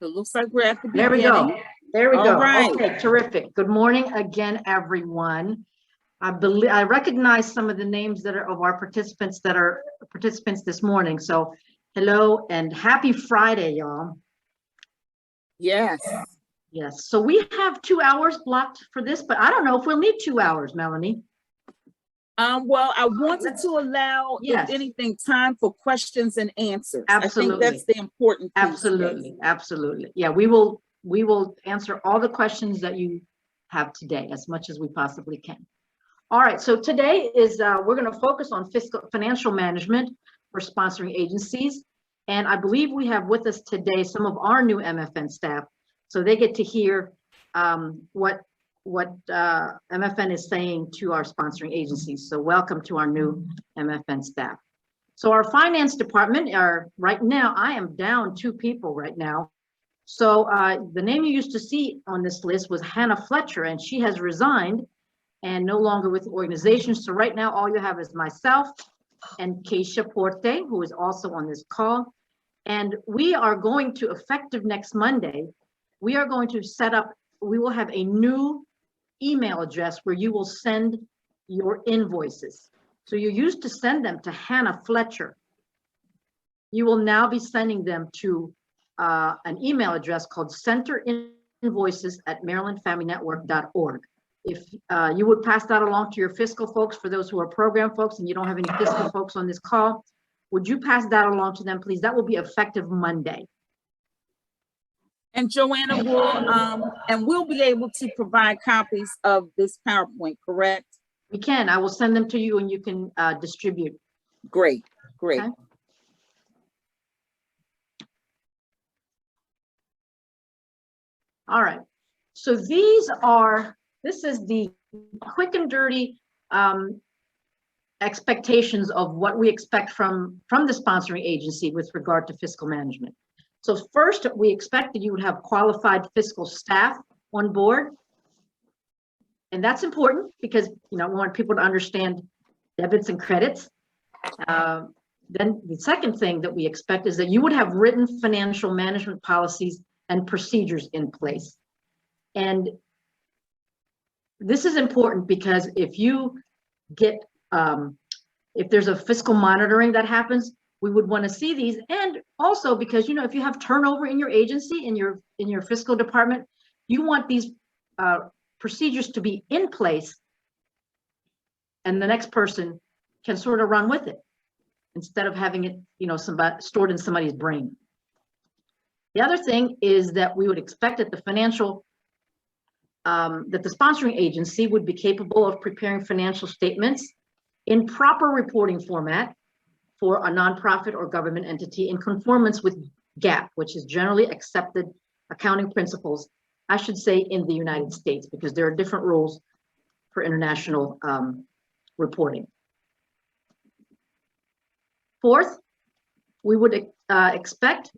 It looks like we're at the There we beginning. go. There we All go. right. Okay, terrific. Good morning again, everyone. I recognize some of the names that are of our participants that are participants this morning. So hello and happy Friday, y'all. Yes. Yes. So we have 2 hours blocked for this, but I don't know if we'll need 2 hours, Melanie. Well, I wanted to allow, Yes. if anything, time for questions and answers. Absolutely. I think that's the important piece. Absolutely. Absolutely. Yeah, we will answer all the questions that you have today as much as we possibly can. All right, so today is we're going to focus on financial management for sponsoring agencies. And I believe we have with us today some of our new MFN staff. So they get to hear what MFN is saying to our sponsoring agencies. So welcome to our new MFN staff. So our finance department right now, I am down 2 people right now. So the name you used to see on this list was Hannah Fletcher, and she has resigned and no longer with the organization. So right now, all you have is myself and Keisha Porte, who is also on this call. And we are going to, effective next Monday, we are going to set up, we will have a new email address where you will send your invoices. So you used to send them to Hannah Fletcher. You will now be sending them to an email address called centerinvoices@marylandfamilynetwork.org. If you would pass that along to your fiscal folks, for those who are program folks and you don't have any fiscal folks on this call, would you pass that along to them, please? That will be effective Monday. And Joanna we'll be able to provide copies of this PowerPoint, correct? We can. I will send them to you and you can distribute. Great, great. Okay. All right. So this is the quick and dirty expectations of what we expect from the sponsoring agency with regard to fiscal management. So first, we expect that you would have qualified fiscal staff on board. And that's important because, we want people to understand debits and credits. Then the second thing that we expect is that you would have written financial management policies and procedures in place. And this is important because if you get, if there's a fiscal monitoring that happens, we would want to see these. And also because, if you have turnover in your agency, in your fiscal department, you want these procedures to be in place and the next person can sort of run with it instead of having it, stored in somebody's brain. The other thing is that we would expect that the sponsoring agency would be capable of preparing financial statements in proper reporting format for a nonprofit or government entity in conformance with GAAP, which is generally accepted accounting principles, I should say, in the United States, because there are different rules for international reporting. Fourth, we would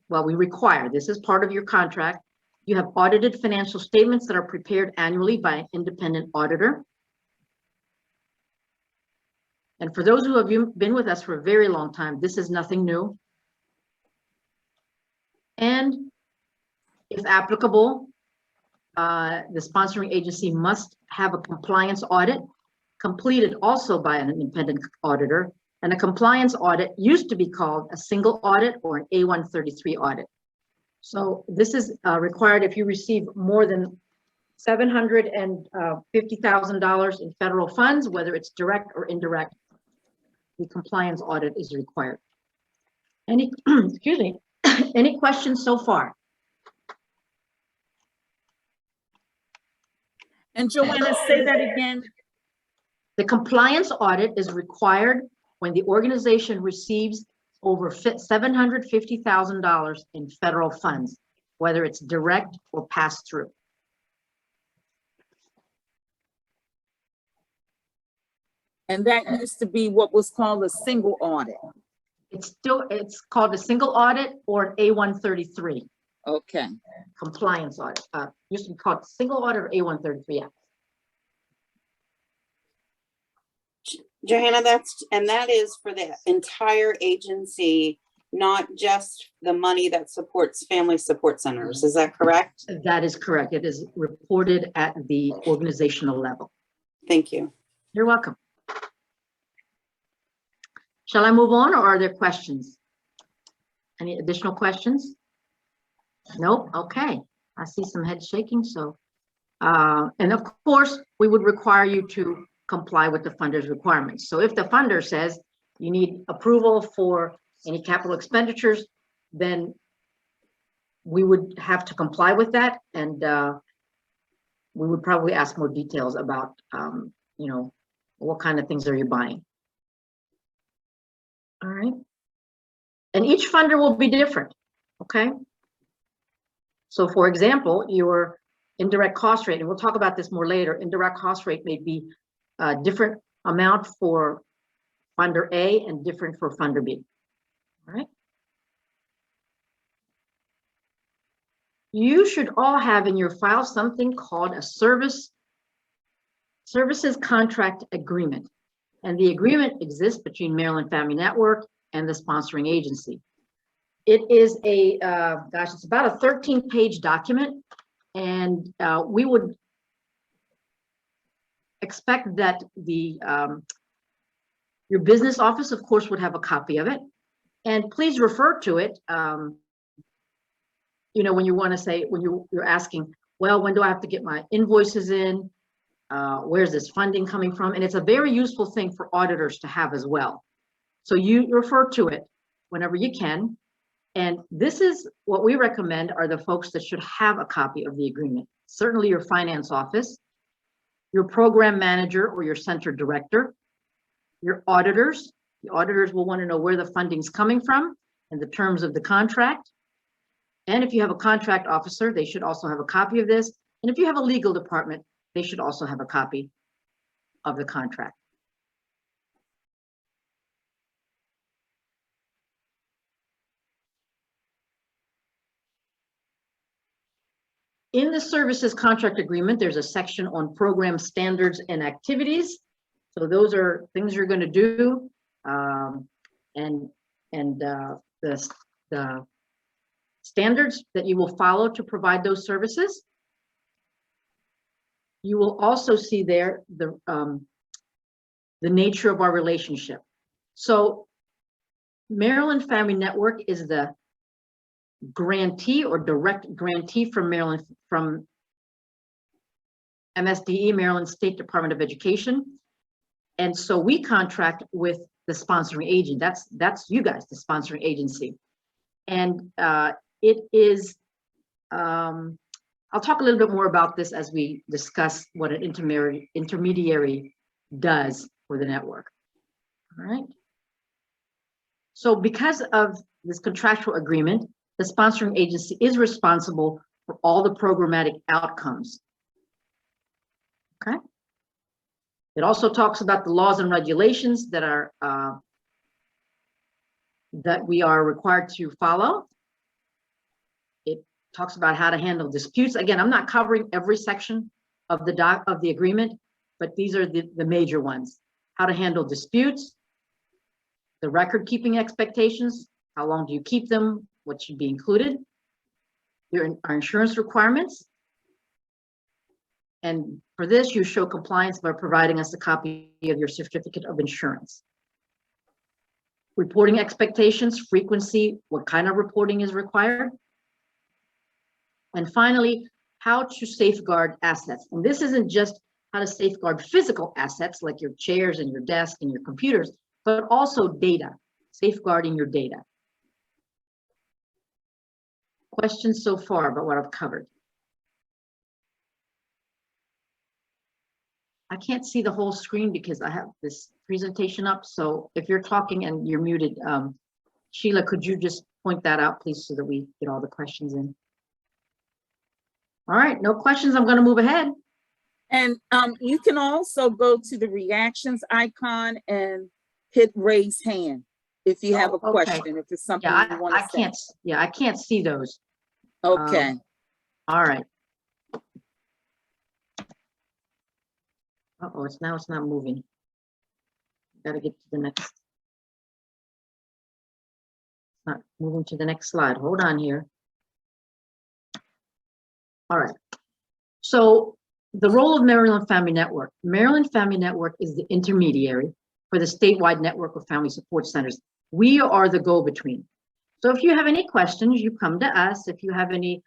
we require, this is part of your contract, you have audited financial statements that are prepared annually by an independent auditor. And for those who have been with us for a very long time, this is nothing new. And if applicable, the sponsoring agency must have a compliance audit completed also by an independent auditor. And a compliance audit used to be called a single audit or an A133 audit. So this is required if you receive more than $750,000 in federal funds, whether it's direct or indirect. The compliance audit is required. Excuse me, any questions so far? And Joanna, say that again. The compliance audit is required when the organization receives over $750,000 in federal funds, whether it's direct or pass through. And that used to be what was called a single audit. It's called a single audit or an A133. Okay. Compliance audit. Used to be called single audit or A133. Yeah. Johanna, that is for the entire agency not just the money that supports family support centers. Is that correct? That is correct. It is reported at the organizational level. Thank you. You're welcome. Shall I move on, or are there questions? Any additional questions? Nope. Okay. I see some head shaking. So, and of course, we would require you to comply with the funder's requirements. So if the funder says you need approval for any capital expenditures, then we would have to comply with that. And we would probably ask more details about, you know, what kind of things are you buying? All right. And each funder will be different. Okay. So for example, your indirect cost rate, and we'll talk about this more later, indirect cost rate may be a different amount for funder A and different for funder B. All right. You should all have in your file something called a services contract agreement. And the agreement exists between Maryland Family Network and the sponsoring agency. It is a, it's about a 13-page document, and we would expect that the your business office, of course, would have a copy of it. And please refer to it, you know, when you want to say, when you're asking, well, when do I have to get my invoices in? Where's this funding coming from? And it's a very useful thing for auditors to have as well. So you refer to it whenever you can. And this is what we recommend are the folks that should have a copy of the agreement. Certainly your finance office, your program manager or your center director, your auditors. The auditors will want to know where the funding's coming from and the terms of the contract. And if you have a contract officer, they should also have a copy of this. And if you have a legal department, they should also have a copy of the contract. In the services contract agreement, there's a section on program standards and activities. So those are things you're going to do, and the standards that you will follow to provide those services. You will also see there the nature of our relationship. So Maryland Family Network is the grantee or direct grantee from Maryland, from MSDE, Maryland State Department of Education. And so we contract with the sponsoring agent. That's you guys, the sponsoring agency. And it is, I'll talk a little bit more about this as we discuss what an intermediary does for the network. All right. So because of this contractual agreement, the sponsoring agency is responsible for all the programmatic outcomes. Okay. It also talks about the laws and regulations that are that we are required to follow. It talks about how to handle disputes. Again, I'm not covering every section of the agreement, but these are the major ones. How to handle disputes, the record keeping expectations, how long do you keep them, what should be included, our insurance requirements. And for this, you show compliance by providing us a copy of your certificate of insurance. Reporting expectations, frequency, what kind of reporting is required. And finally, how to safeguard assets. And this isn't just how to safeguard physical assets like your chairs and your desk and your computers, but also data, safeguarding your data. Questions so far about what I've covered? I can't see the whole screen because I have this presentation up. So if you're talking and you're muted, Sheila, could you just point that out, please, so that we get all the questions in? All right, no questions. I'm going to move ahead. And you can also go to the reactions icon and hit raise hand if you have a question, if it's something you want to say. I can't see those. Okay. All right. Uh-oh, it's not moving. Got to get to the next. Moving to the next slide. Hold on here. All right. So the role of Maryland Family Network. Maryland Family Network is the intermediary for the statewide network of family support centers. We are the go-between. So if you have any questions, you come to us. If you have any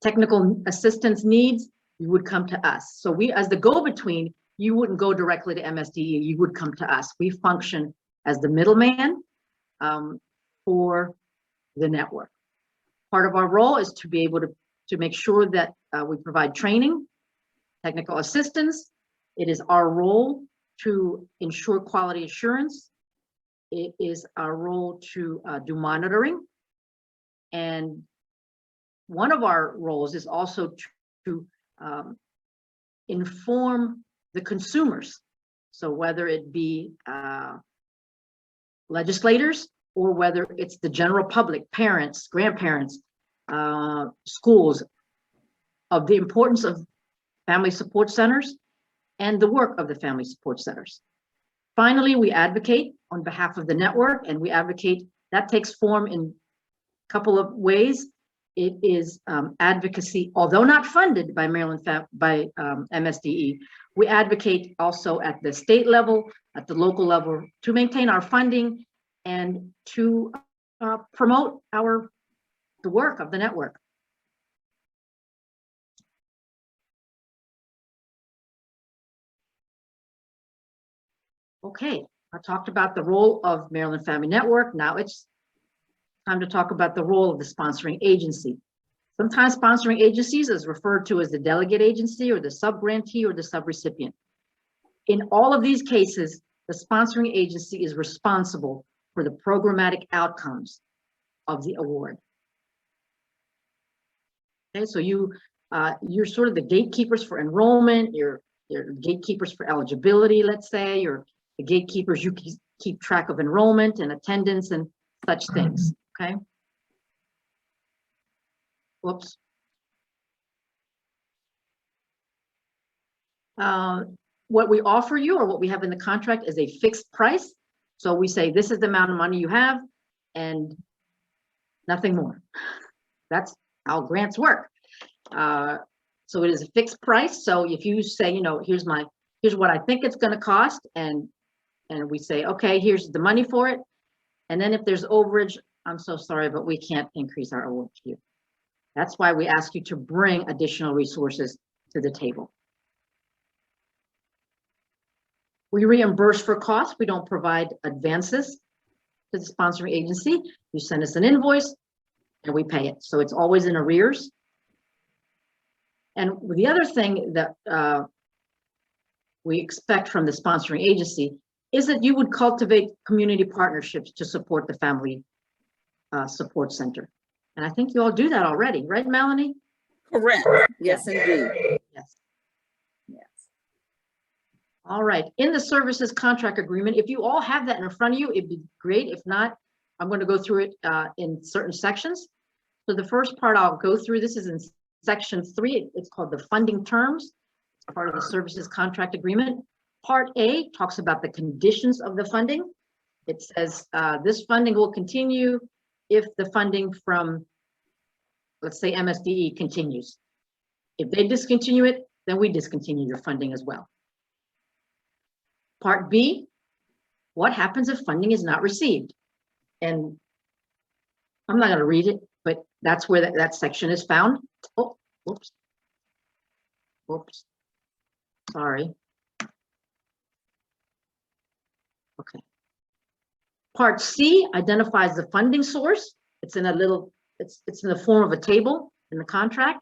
technical assistance needs, you would come to us. So we, as the go-between, you wouldn't go directly to MSDE, you would come to us. We function as the middleman for the network. Part of our role is to be able to make sure that we provide training, technical assistance. It is our role to ensure quality assurance. It is our role to do monitoring. And one of our roles is also to inform the consumers. So whether it be legislators or whether it's the general public, parents, grandparents, schools, of the importance of family support centers and the work of the family support centers. Finally, we advocate on behalf of the network, and we advocate, that takes form in a couple of ways. It is advocacy, although not funded by MSDE, we advocate also at the state level, at the local level, to maintain our funding and to promote the work of the network. Okay, I talked about the role of Maryland Family Network. Now it's time to talk about the role of the sponsoring agency. Sometimes sponsoring agencies is referred to as the delegate agency or the sub-grantee or the sub-recipient. In all of these cases, the sponsoring agency is responsible for the programmatic outcomes of the award. Okay, so you're sort of the gatekeepers for enrollment, you're gatekeepers for eligibility, let's say, you're the gatekeepers, you keep track of enrollment and attendance and such things, okay? Whoops. What we offer you, or what we have in the contract, is a fixed price. So we say, this is the amount of money you have and nothing more. That's how grants work. So it is a fixed price. So if you say, you know, here's what I think it's going to cost, and we say, okay, here's the money for it. And then if there's overage, I'm so sorry, but we can't increase our award to you. That's why we ask you to bring additional resources to the table. We reimburse for costs. We don't provide advances to the sponsoring agency. You send us an invoice and we pay it. So it's always in arrears. And the other thing that we expect from the sponsoring agency is that you would cultivate community partnerships to support the family support center. And I think you all do that already, right, Melanie? Correct. Yes, indeed. Yes. Yes. All right. In the services contract agreement, if you all have that in front of you, it'd be great. If not, I'm going to go through it in certain sections. So the first part I'll go through, this is in section 3. It's called the funding terms. It's part of the services contract agreement. Part A talks about the conditions of the funding. It says this funding will continue if the funding from, let's say, MSDE continues. If they discontinue it, then we discontinue your funding as well. Part B, what happens if funding is not received? And I'm not going to read it, but that's where that section is found. Oh, whoops. Whoops. Sorry. Okay. Part C identifies the funding source. It's in a little, it's in the form of a table in the contract.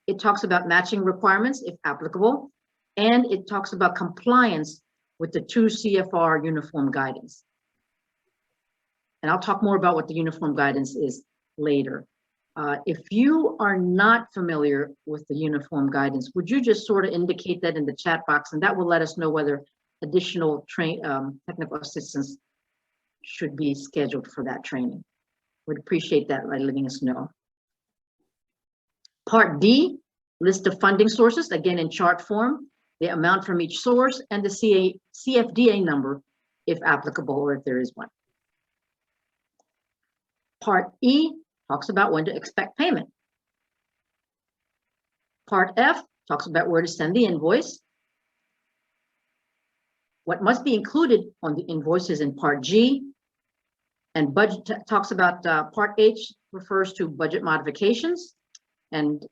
It talks about matching requirements, if applicable, and it talks about compliance with the 2 CFR uniform guidance. And I'll talk more about what the uniform guidance is later. If you are not familiar with the uniform guidance, would you just sort of indicate that in the chat box, and that will let us know whether additional technical assistance should be scheduled for that training. Would appreciate that by letting us know. Part D, list of funding sources, again in chart form, the amount from each source and the CFDA number, if applicable, or if there is one. Part E talks about when to expect payment. Part F talks about where to send the invoice. What must be included on the invoice is in Part G. And budget talks about Part H refers to budget modifications. And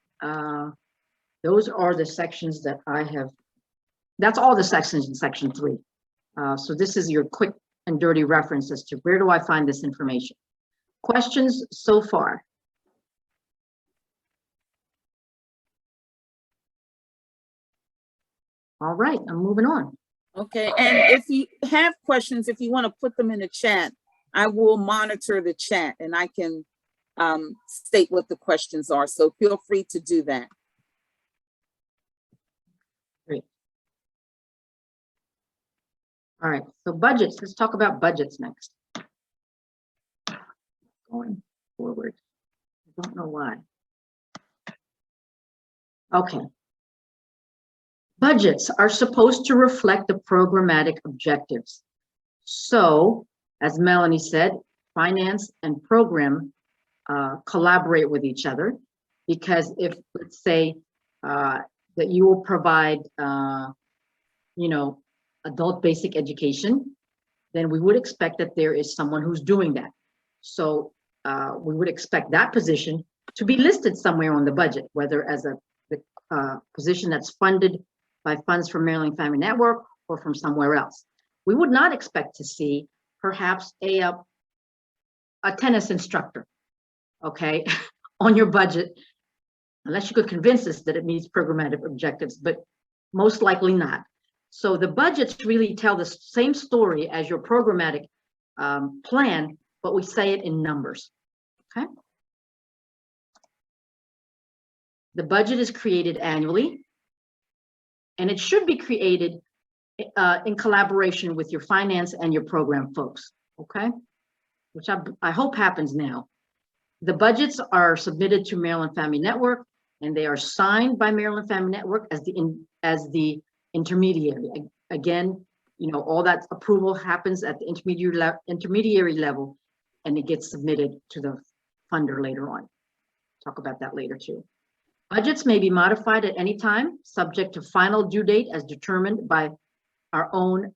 those are the sections that I have. That's all the sections in Section 3. So this is your quick and dirty reference as to where do I find this information. Questions so far? All right, I'm moving on. Okay, and if you have questions, if you want to put them in the chat, I will monitor the chat and I can state what the questions are. So feel free to do that. Great. All right, so budgets, let's talk about budgets next. Going forward, I don't know why. Okay. Budgets are supposed to reflect the programmatic objectives. So, as Melanie said, finance and program collaborate with each other, because if, let's say, that you will provide, adult basic education, then we would expect that there is someone who's doing that. So we would expect that position to be listed somewhere on the budget, whether as a position that's funded by funds from Maryland Family Network or from somewhere else. We would not expect to see perhaps a tennis instructor, okay, on your budget, unless you could convince us that it meets programmatic objectives, but most likely not. So the budgets really tell the same story as your programmatic plan, but we say it in numbers, okay? The budget is created annually, and it should be created in collaboration with your finance and your program folks, okay? Which I hope happens now. The budgets are submitted to Maryland Family Network, and they are signed by Maryland Family Network as the intermediary. Again, all that approval happens at the intermediary level, and it gets submitted to the funder later on. Talk about that later too. Budgets may be modified at any time, subject to final due date as determined by our own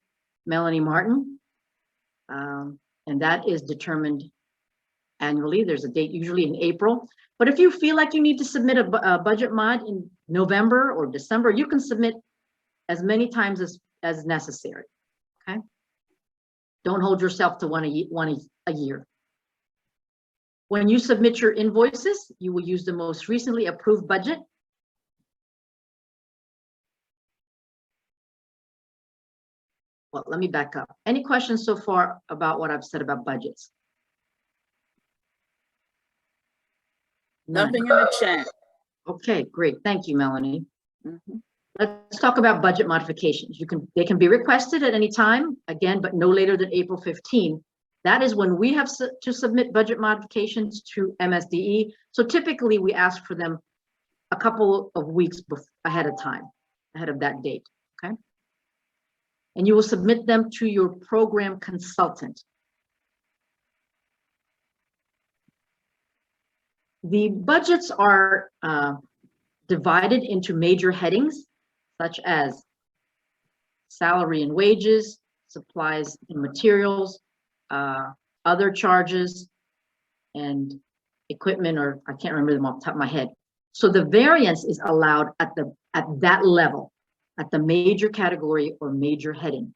Melanie Martin. And that is determined annually. There's a date usually in April. But if you feel like you need to submit a budget mod in November or December, you can submit as many times as necessary, okay? Don't hold yourself to one a year. When you submit your invoices, you will use the most recently approved budget. Well, let me back up. Any questions so far about what I've said about budgets? None. Nothing in the chat. Okay, great. Thank you, Melanie. Mm-hmm. Let's talk about budget modifications. They can be requested at any time, again, but no later than April 15. That is when we have to submit budget modifications to MSDE. So typically we ask for them a couple of weeks ahead of time, ahead of that date, okay? And you will submit them to your program consultant. The budgets are divided into major headings, such as salary and wages, supplies and materials, other charges, and equipment, or I can't remember them off the top of my head. So the variance is allowed at that level, at the major category or major heading,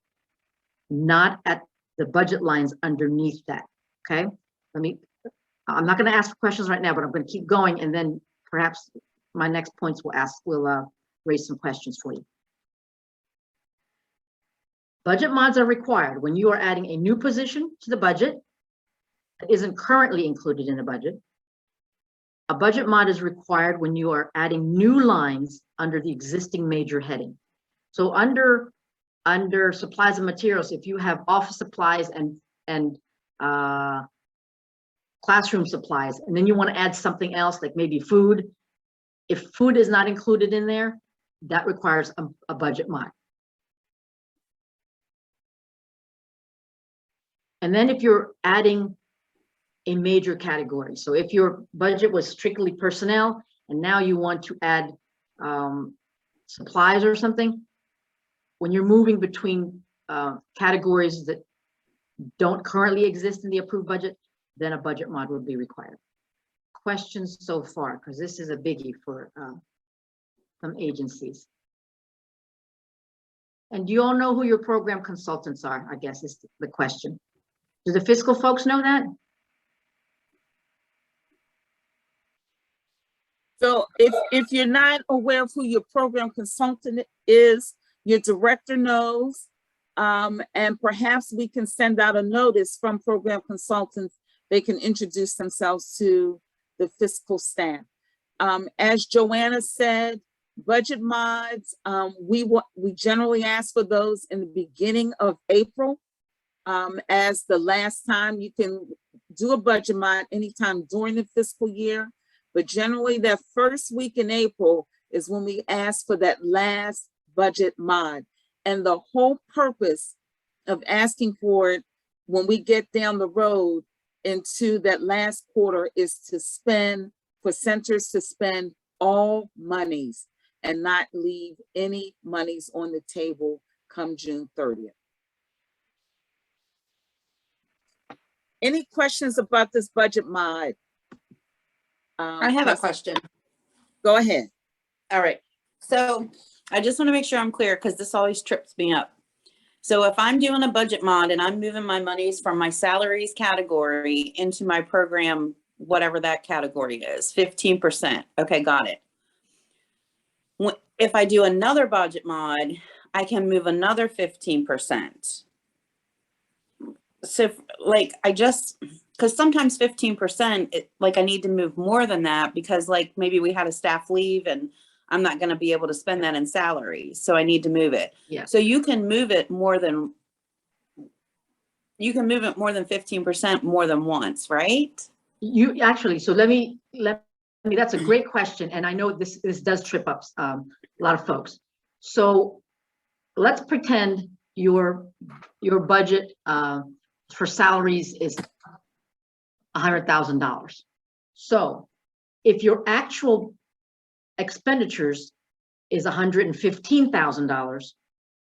not at the budget lines underneath that, okay? I'm not gonna ask questions right now, but I'm gonna keep going, and then perhaps my next points will raise some questions for you. Budget mods are required when you are adding a new position to the budget that isn't currently included in the budget. A budget mod is required when you are adding new lines under the existing major heading. So under supplies and materials, if you have office supplies and classroom supplies, and then you want to add something else like maybe food, if food is not included in there, that requires a budget mod. And then if you're adding a major category. So if your budget was strictly personnel and now you want to add supplies or something, when you're moving between categories that don't currently exist in the approved budget, then a budget mod would be required. Questions so far, because this is a biggie for some agencies. And do you all know who your program consultants are? I guess is the question. Do the fiscal folks know that? So if you're not aware of who your program consultant is, your director knows, and perhaps we can send out a notice from program consultants. They can introduce themselves to the fiscal staff. As Joanna said, budget mods, we generally ask for those in the beginning of April. As the last time, you can do a budget mod anytime during the fiscal year, but generally that first week in April is when we ask for that last budget mod. And the whole purpose of asking for it when we get down the road into that last quarter is to spend, for centers to spend all monies and not leave any monies on the table come June 30th. Any questions about this budget mod? I have a question. Go ahead. All right. So I just want to make sure I'm clear because this always trips me up. So if I'm doing a budget mod and I'm moving my monies from my salaries category into my program, whatever that category is, 15%. Okay, got it. If I do another budget mod, I can move another 15%. So like, because sometimes 15%, like I need to move more than that because like maybe we had a staff leave and I'm not going to be able to spend that in salary. So I need to move it. Yeah. So you can move it more than 15% more than once, right? You actually, so let me, that's a great question. And I know this does trip up a lot of folks. So let's pretend your budget for salaries is $100,000. So if your actual expenditures is $115,000,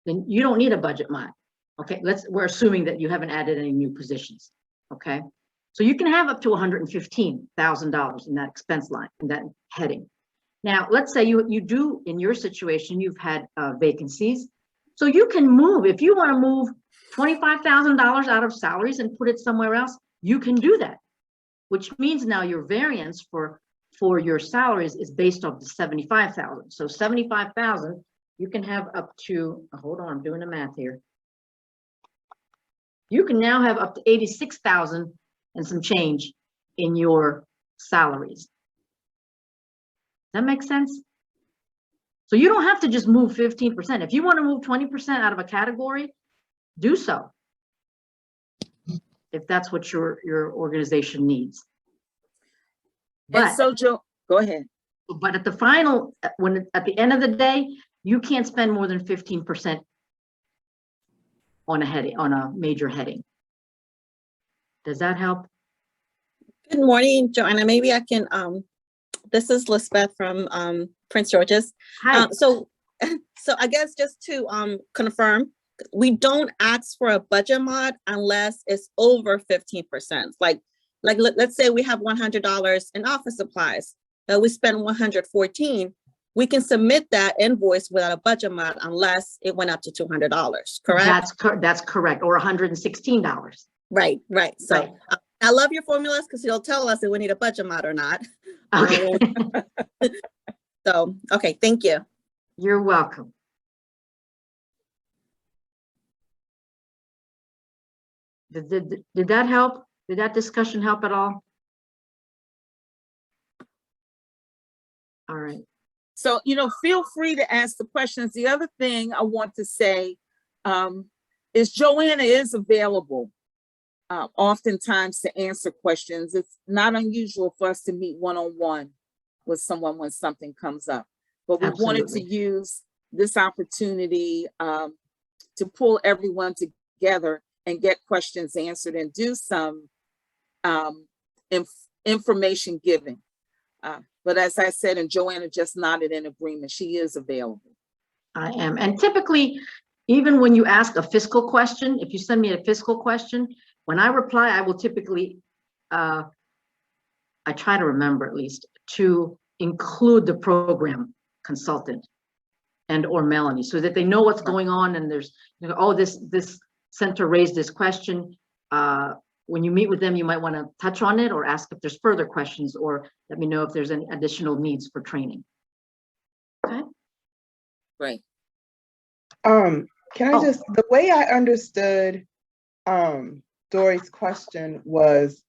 then you don't need a budget mod. Okay, we're assuming that you haven't added any new positions. Okay, so you can have up to $115,000 in that expense line, in that heading. Now, let's say you do, in your situation, you've had vacancies. So you can move, if you want to move $25,000 out of salaries and put it somewhere else, you can do that, which means now your variance for your salaries is based off the 75,000. So 75,000, you can have up to, hold on, I'm doing the math here. You can now have up to 86,000 and some change in your salaries. That makes sense? So you don't have to just move 15%. If you want to move 20% out of a category, do so. If that's what your organization needs. And so Joe, go ahead. But at the final, at the end of the day, you can't spend more than 15% on a heading, on a major heading. Does that help? Good morning, Joanna. Maybe I can, this is Lisbeth from Prince George's. Hi. So I guess just to confirm, we don't ask for a budget mod unless it's over 15%. Like let's say we have $100 in office supplies, but we spend $114. We can submit that invoice without a budget mod unless it went up to $200, correct? That's correct, or $116. Right. So Right. I love your formulas because you'll tell us if we need a budget mod or not. Okay. So, okay, thank you. You're welcome. Did that help? Did that discussion help at all? All right. So, feel free to ask the questions. The other thing I want to say is Joanna is available oftentimes to answer questions. It's not unusual for us to meet one-on-one with someone when something comes up. But we wanted to use this opportunity to pull everyone together and get questions answered and do some information given. But as I said, and Joanna just nodded in agreement, she is available. I am. And typically, even when you ask a fiscal question, if you send me a fiscal question, when I reply, I will typically, I try to remember at least, to include the program consultant and or Melanie, so that they know what's going on, and there's, you know, oh, this center raised this question. When you meet with them, you might want to touch on it or ask if there's further questions, or let me know if there's any additional needs for training. Okay. Right. Can I just, the way I understood Dory's question was,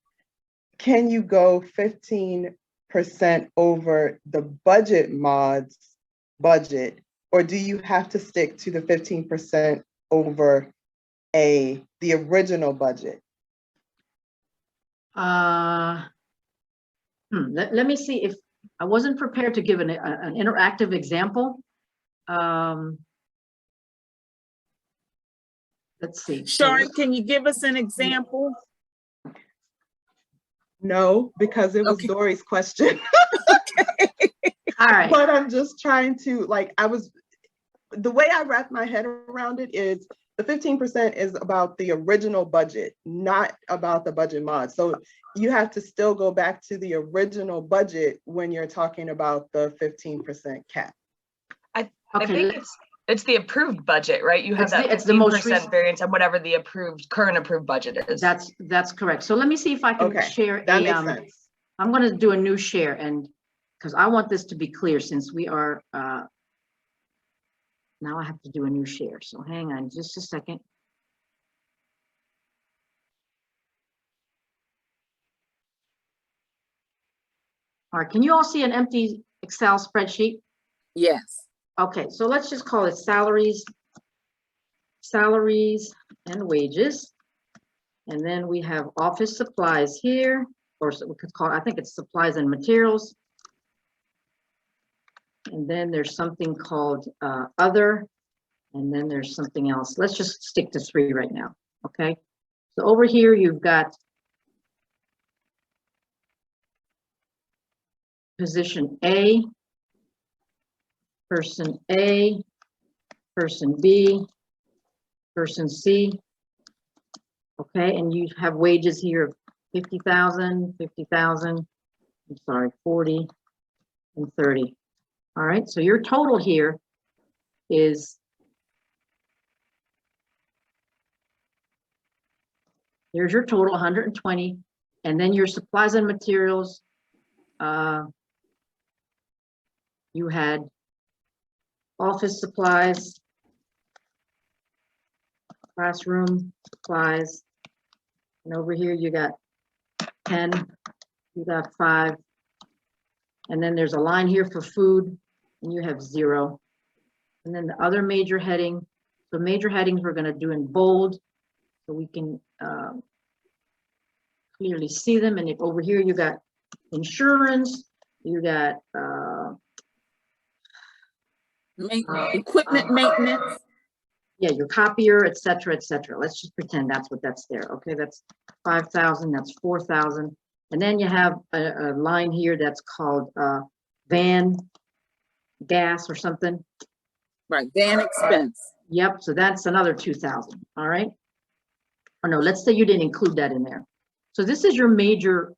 can you go 15% over the budget mod's budget, or do you have to stick to the 15% over the original budget? Let me see if I wasn't prepared to give an interactive example. Let's see. Sharon, can you give us an example? No, because it was Okay. Dory's question. All right. But I'm just trying to, like, the way I wrap my head around it is the 15% is about the original budget, not about the budget mod. So you have to still go back to the original budget when you're talking about the 15% cap. I Okay, think it's the approved budget, right? You have that it's the most 15% recent variance on whatever the current approved budget is. that's correct. So let me see if I can Okay, share that makes sense. I'm going to do a new share, and because I want this to be clear, since we are now I have to do a new share. So hang on just a second. All right, can you all see an empty Excel spreadsheet? Yes. Okay, so let's just call it salaries and wages. And then we have office supplies here, or we could call it, I think it's supplies and materials. And then there's something called other, and then there's something else. Let's just stick to 3 right now, okay? So over here, you've got position A, person A, person B, person C. Okay, and you have wages here of 50,000, 50,000, I'm sorry, 40 and 30. All right, so your total here is, here's your total 120, and then your supplies and materials, you had office supplies, classroom supplies, and over here you got 10, you got 5, and then there's a line here for food, and you have 0. And then the other major heading, so major headings we're going to do in bold, so we can clearly see them. And if over here you got insurance, you got Equipment maintenance. yeah, your copier, et cetera, et cetera. Let's just pretend that's what that's there. Okay, that's 5,000, that's 4,000. And then you have a line here that's called van gas or something. Right, van expense. Yep, so that's another 2,000, all right? Or no, let's say you didn't include that in there. So this is your major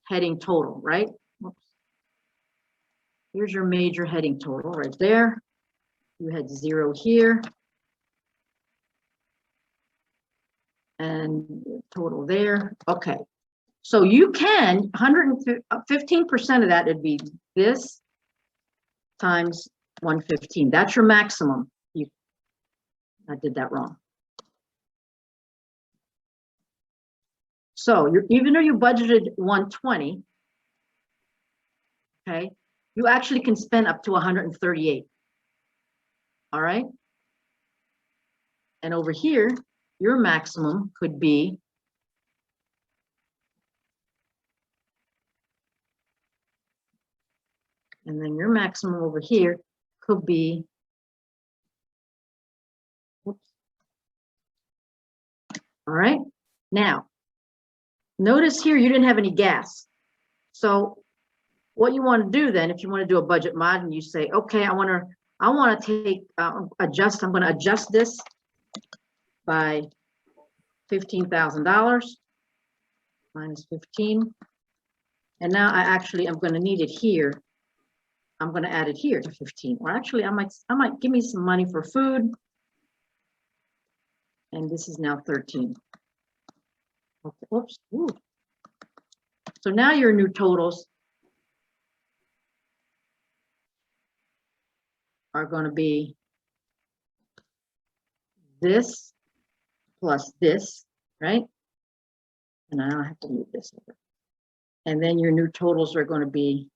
heading total, right? Whoops. Here's your major heading total right there. You had 0 here. And total there, okay. So you can, 15% of that would be this times 115. That's your maximum. I did that wrong. So even though you budgeted 120, okay, you actually can spend up to 138. All right. And over here, your maximum could be and then your maximum over here could be, oops. All right, now notice here, you didn't have any gas. So what you want to do then, if you want to do a budget mod and you say, okay, I want to take, I'm going to adjust this by $15,000 minus 15. And now I'm going to need it here. I'm going to add it here to 15. Or actually, I might give me some money for food. And this is now 13. Okay, oops. Ooh. So now your new totals are going to be this plus this, right? And now I have to move this over. And then your new totals are going to be,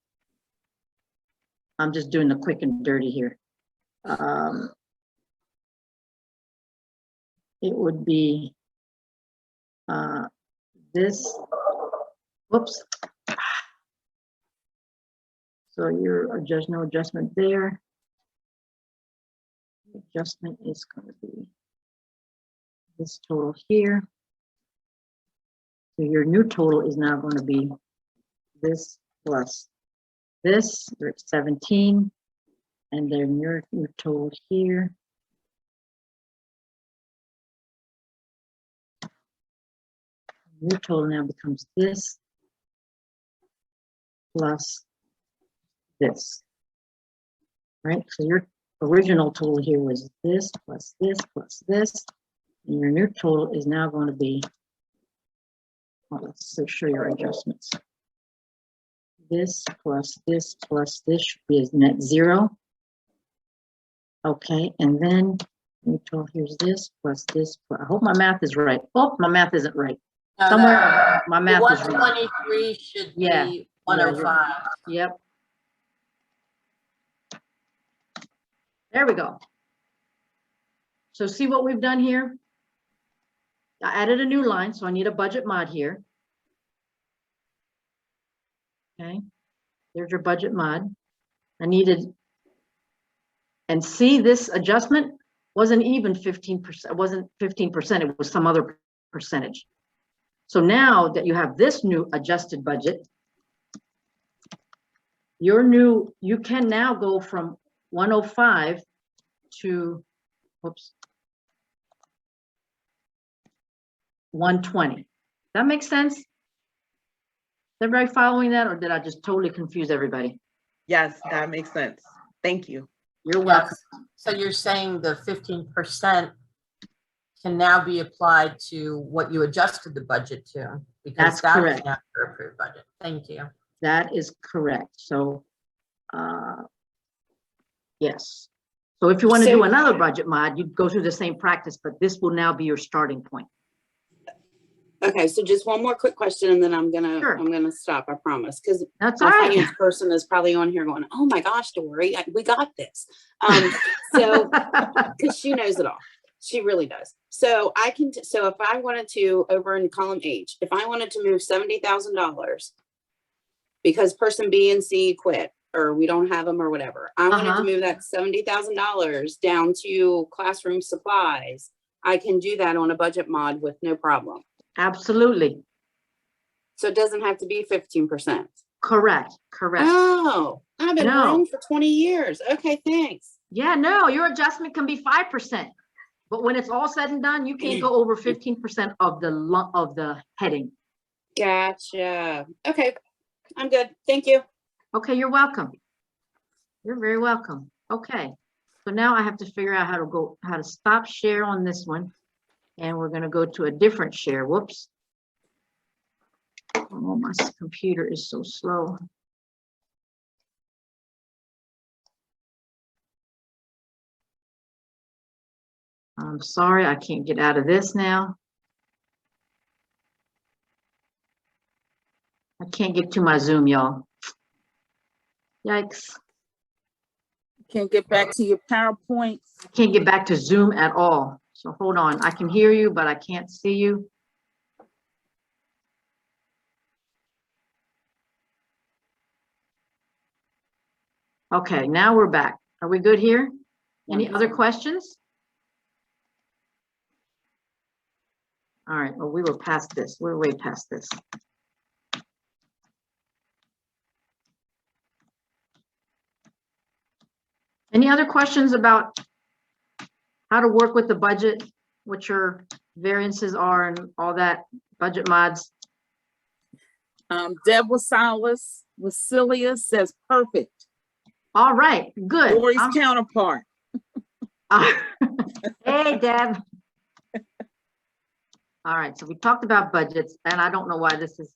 I'm just doing the quick and dirty here. It would be this, whoops. So your no adjustment there. The adjustment is going to be this total here. So your new total is now going to be this plus this, you're at 17, and then your new total here. New total now becomes this plus this, right? So your original total here was this plus this plus this, and your new total is now going to be, well, let's show your adjustments. This plus this should be as net 0. Okay, and then new total, here's this plus this. I hope my math is right. Oh, my math isn't right. Somewhere my math is right. 123 should be 105. Yep. There we go. So see what we've done here? I added a new line, so I need a budget mod here. Okay, there's your budget mod. I needed, and see this adjustment wasn't even 15%, it wasn't 15%, it was some other percentage. So now that you have this new adjusted budget, you can now go from 105 to, whoops, 120. That makes sense? Is everybody following that, or did I just totally confuse everybody? Yes, that makes sense. Thank you. You're welcome. Yes. So you're saying the 15% can now be applied to what you adjusted the budget to, because That's correct. now your approved budget. Thank you. That is correct. So, yes. So if you want to do another budget mod, you'd go through the same practice, but this will now be your starting point. Okay, so just one more quick question and then I'm Sure. gonna stop, I promise, because That's my all right. finance person is probably on here going, oh my gosh, Dory, we got this. So, because she knows it all. She really does. So I can, so if I wanted to, over in column H, if I wanted to move $70,000 because person B and C quit, or we don't have them or whatever, I wanted to move that $70,000 down to classroom supplies. I can do that on a budget mod with no problem. Absolutely. So it doesn't have to be 15%. Correct. Correct. Oh, I've been wrong for 20 years. Okay, thanks. Yeah, no, your adjustment can be 5%, but when it's all said and done, you can't go over 15% of the heading. Gotcha. Okay, I'm good. Thank you. Okay, you're welcome. You're very welcome. Okay, so now I have to figure out how to stop share on this one. And we're going to go to a different share. Whoops. Oh, my computer is so slow. I'm sorry, I can't get out of this now. I can't get to my Zoom, y'all. Yikes. Can't get back to your PowerPoint. I can't get back to Zoom at all. So hold on, I can hear you, but I can't see you. Okay, now we're back. Are we good here? Any other questions? All right, well, we were past this. We're way past this. Any other questions about how to work with the budget, what your variances are and all that, budget mods? Deb Wassilia says perfect. All right, good. Lori's counterpart. Hey, Deb. All right, so we talked about budgets, and I don't know why this is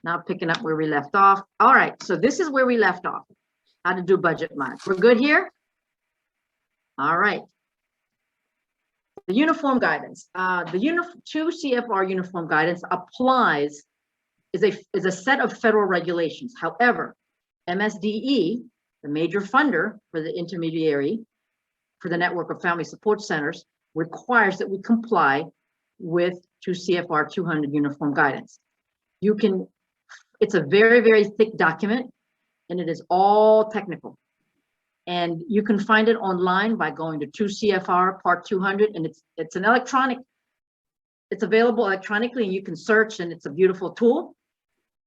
now picking up where we left off. All right, so this is where we left off. How to do budget mods. We're good here? All right. The uniform guidance. The 2 CFR uniform guidance applies, is a set of federal regulations. However, MSDE, the major funder for the intermediary, for the network of family support centers, requires that we comply with 2 CFR 200 uniform guidance. You can, it's a very, very thick document, and it is all technical. And you can find it online by going to 2 CFR Part 200, and it's an electronic, it's available electronically, and you can search, and it's a beautiful tool.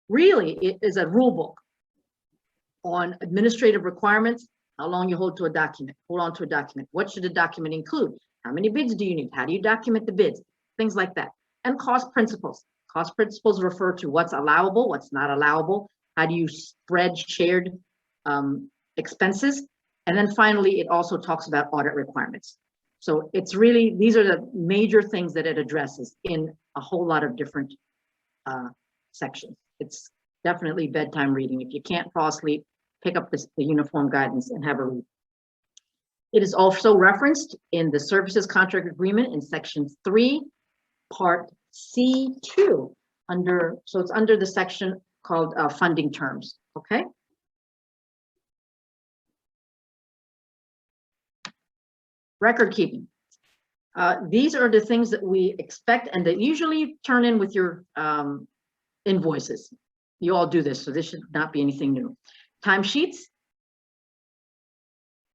Really, it is a rule book on administrative requirements, how long you hold on to a document. What should the document include? How many bids do you need? How do you document the bids? Things like that. And cost principles. Cost principles refer to what's allowable, what's not allowable. How do you spread shared expenses? And then finally, it also talks about audit requirements. So it's really, these are the major things that it addresses in a whole lot of different sections. It's definitely bedtime reading. If you can't fall asleep, pick up the uniform guidance and have a read. It is also referenced in the services contract agreement in section 3, part C2, so it's under the section called funding terms, okay? Record keeping. These are the things that we expect and that usually turn in with your invoices. You all do this, so this should not be anything new. Timesheets,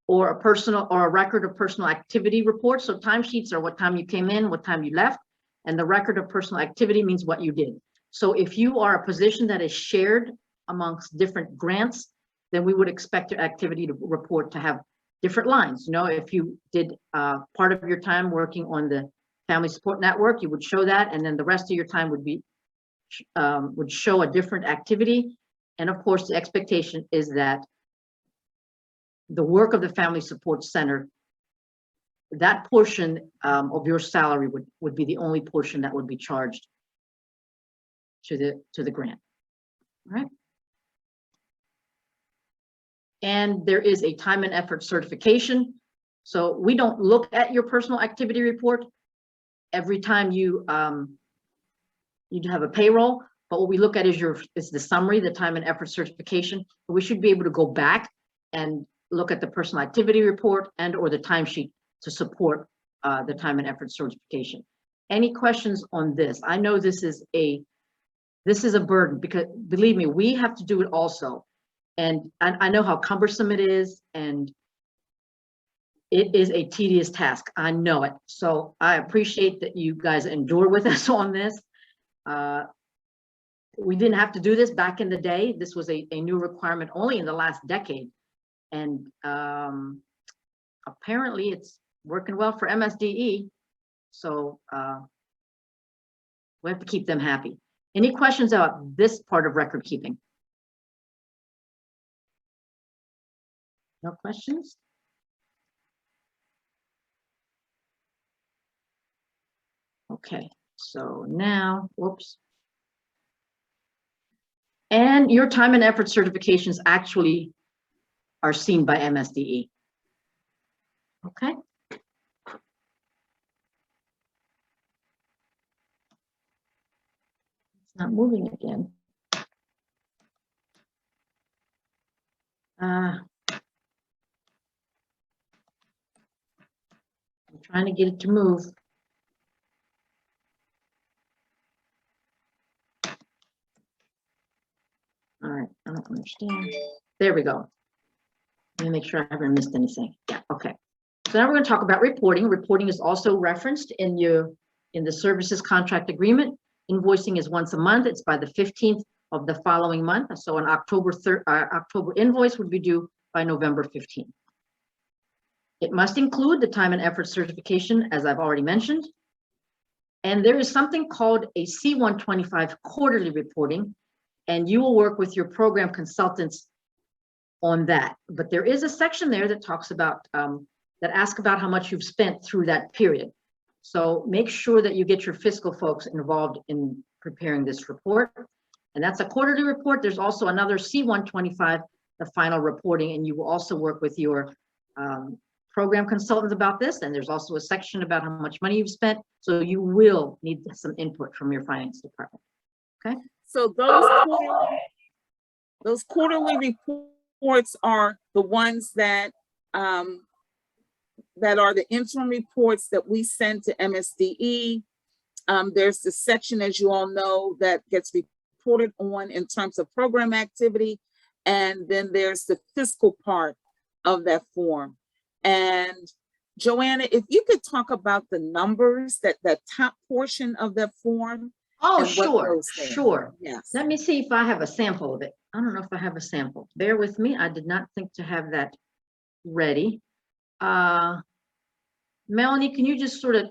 or a record of personal activity report. So timesheets are what time you came in, what time you left, and the record of personal activity means what you did. So if you are a position that is shared amongst different grants, then we would expect your activity to report to have different lines. You know, if you did part of your time working on the family support network, you would show that, and then the rest of your time would be would show a different activity. And of course, the expectation is that the work of the family support center, that portion of your salary would be the only portion that would be charged to the grant. All right. And there is a time and effort certification. So we don't look at your personal activity report every time you have a payroll, but what we look at is the summary, the time and effort certification. We should be able to go back and look at the personal activity report and or the timesheet to support the time and effort certification. Any questions on this? I know this is a burden, because believe me, we have to do it also. And I know how cumbersome it is, and it is a tedious task. I know it. So I appreciate that you guys endure with us on this. We didn't have to do this back in the day. This was a new requirement only in the last decade. And apparently it's working well for MSDE. So we have to keep them happy. Any questions about this part of record keeping? No questions? Okay, so now, whoops. And your time and effort certifications actually are seen by MSDE. Okay. It's not moving again. I'm trying to get it to move. All right, I don't understand. There we go. Let me make sure I haven't missed anything. Yeah, okay. So now we're going to talk about reporting. Reporting is also referenced in your In the services contract agreement, invoicing is once a month. It's by the 15th of the following month. So an October invoice would be due by November 15th. It must include the time and effort certification, as I've already mentioned. And there is something called a C-125 quarterly reporting, and you will work with your program consultants on that. But there is a section there that talks about, that asks about how much you've spent through that period. So make sure that you get your fiscal folks involved in preparing this report. And that's a quarterly report. There's also another C-125, the final reporting, and you will also work with your program consultants about this. And there's also a section about how much money you've spent. So you will need some input from your finance department. Okay. So those quarterly reports are the ones that that are the interim reports that we send to MSDE. There's the section, as you all know, that gets reported on in terms of program activity. And then there's the fiscal part of that form. And Joanna, if you could talk about the numbers, that top portion of that form. Oh, and what sure, goes there. sure. Yes. Let me see if I have a sample of it. I don't know if I have a sample. Bear with me. I did not think to have that ready. Melanie, can you just sort of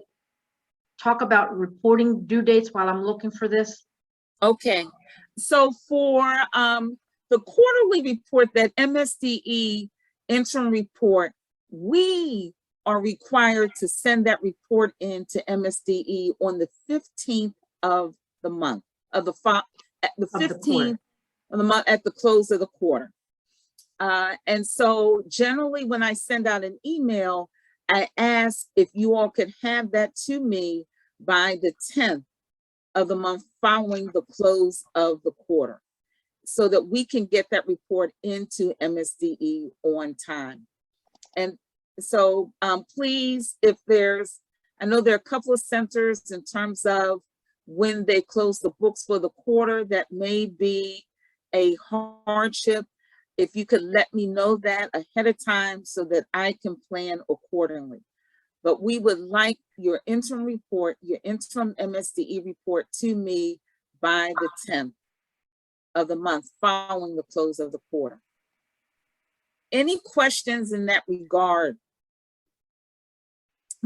talk about reporting due dates while I'm looking for this? Okay. So for the quarterly report, that MSDE interim report, we are required to send that report in to MSDE on the 15th of the month of the 15th of the month at the close of the quarter. And so generally when I send out an email, I ask if you all could have that to me by the 10th of the month following the close of the quarter, so that we can get that report into MSDE on time. And so please, if there's, I know there are a couple of centers in terms of when they close the books for the quarter, that may be a hardship. If you could let me know that ahead of time so that I can plan accordingly. But we would like your interim report, your interim MSDE report to me by the 10th of the month following the close of the quarter. Any questions in that regard?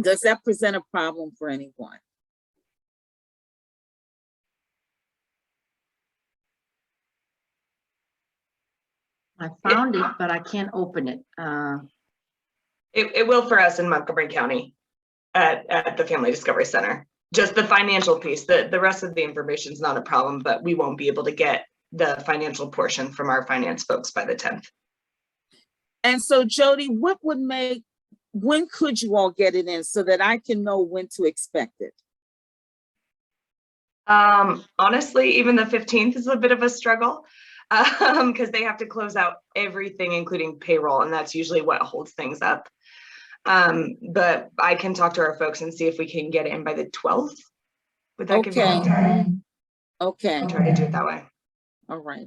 Does that present a problem for anyone? I found it, but I can't open it. It will for us in Montgomery County at the Family Discovery Center. Just the financial piece, the rest of the information is not a problem, but we won't be able to get the financial portion from our finance folks by the 10th. And so Jody, what would make, when could you all get it in so that I can know when to expect it? Honestly, even the 15th is a bit of a struggle because they have to close out everything, including payroll, and that's usually what holds things up. But I can talk to our folks and see if we can get it in by the 12th. Would that give you time? Okay. I'll try to do it that way. All right.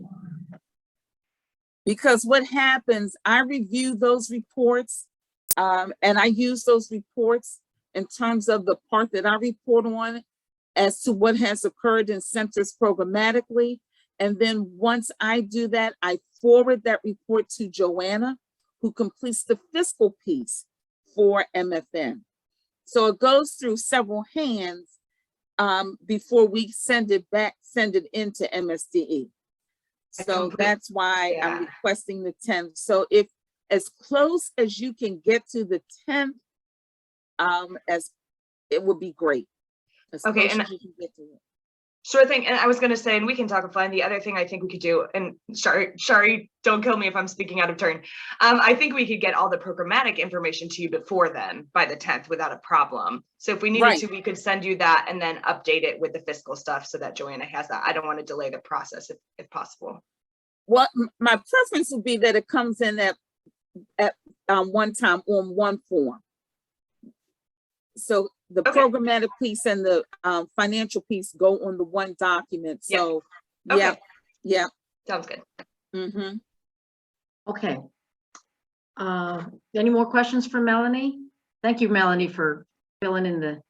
Because what happens, I review those reports and I use those reports in terms of the part that I report on as to what has occurred in centers programmatically. And then once I do that, I forward that report to Joanna, who completes the fiscal piece for MFN. So it goes through several hands before we send it into MSDE. So that's why I'm requesting the 10th. So if as close as you can get to the 10th, as it would be great. Okay, and sure thing. And I was going to say, and we can talk offline. The other thing I think we could do, and sorry, don't kill me if I'm speaking out of turn. I think we could get all the programmatic information to you before then, by the 10th, without a problem. So if we needed to, we could send you that and then update it with the fiscal stuff so that Joanna has that. I don't want to delay the process if possible. Well, my preference would be that it comes in at one time on one form. So the programmatic piece and the financial piece go on the one document. So yeah. Sounds good. Mm-hmm. Okay. Any more questions for Melanie? Thank you, Melanie, for filling in the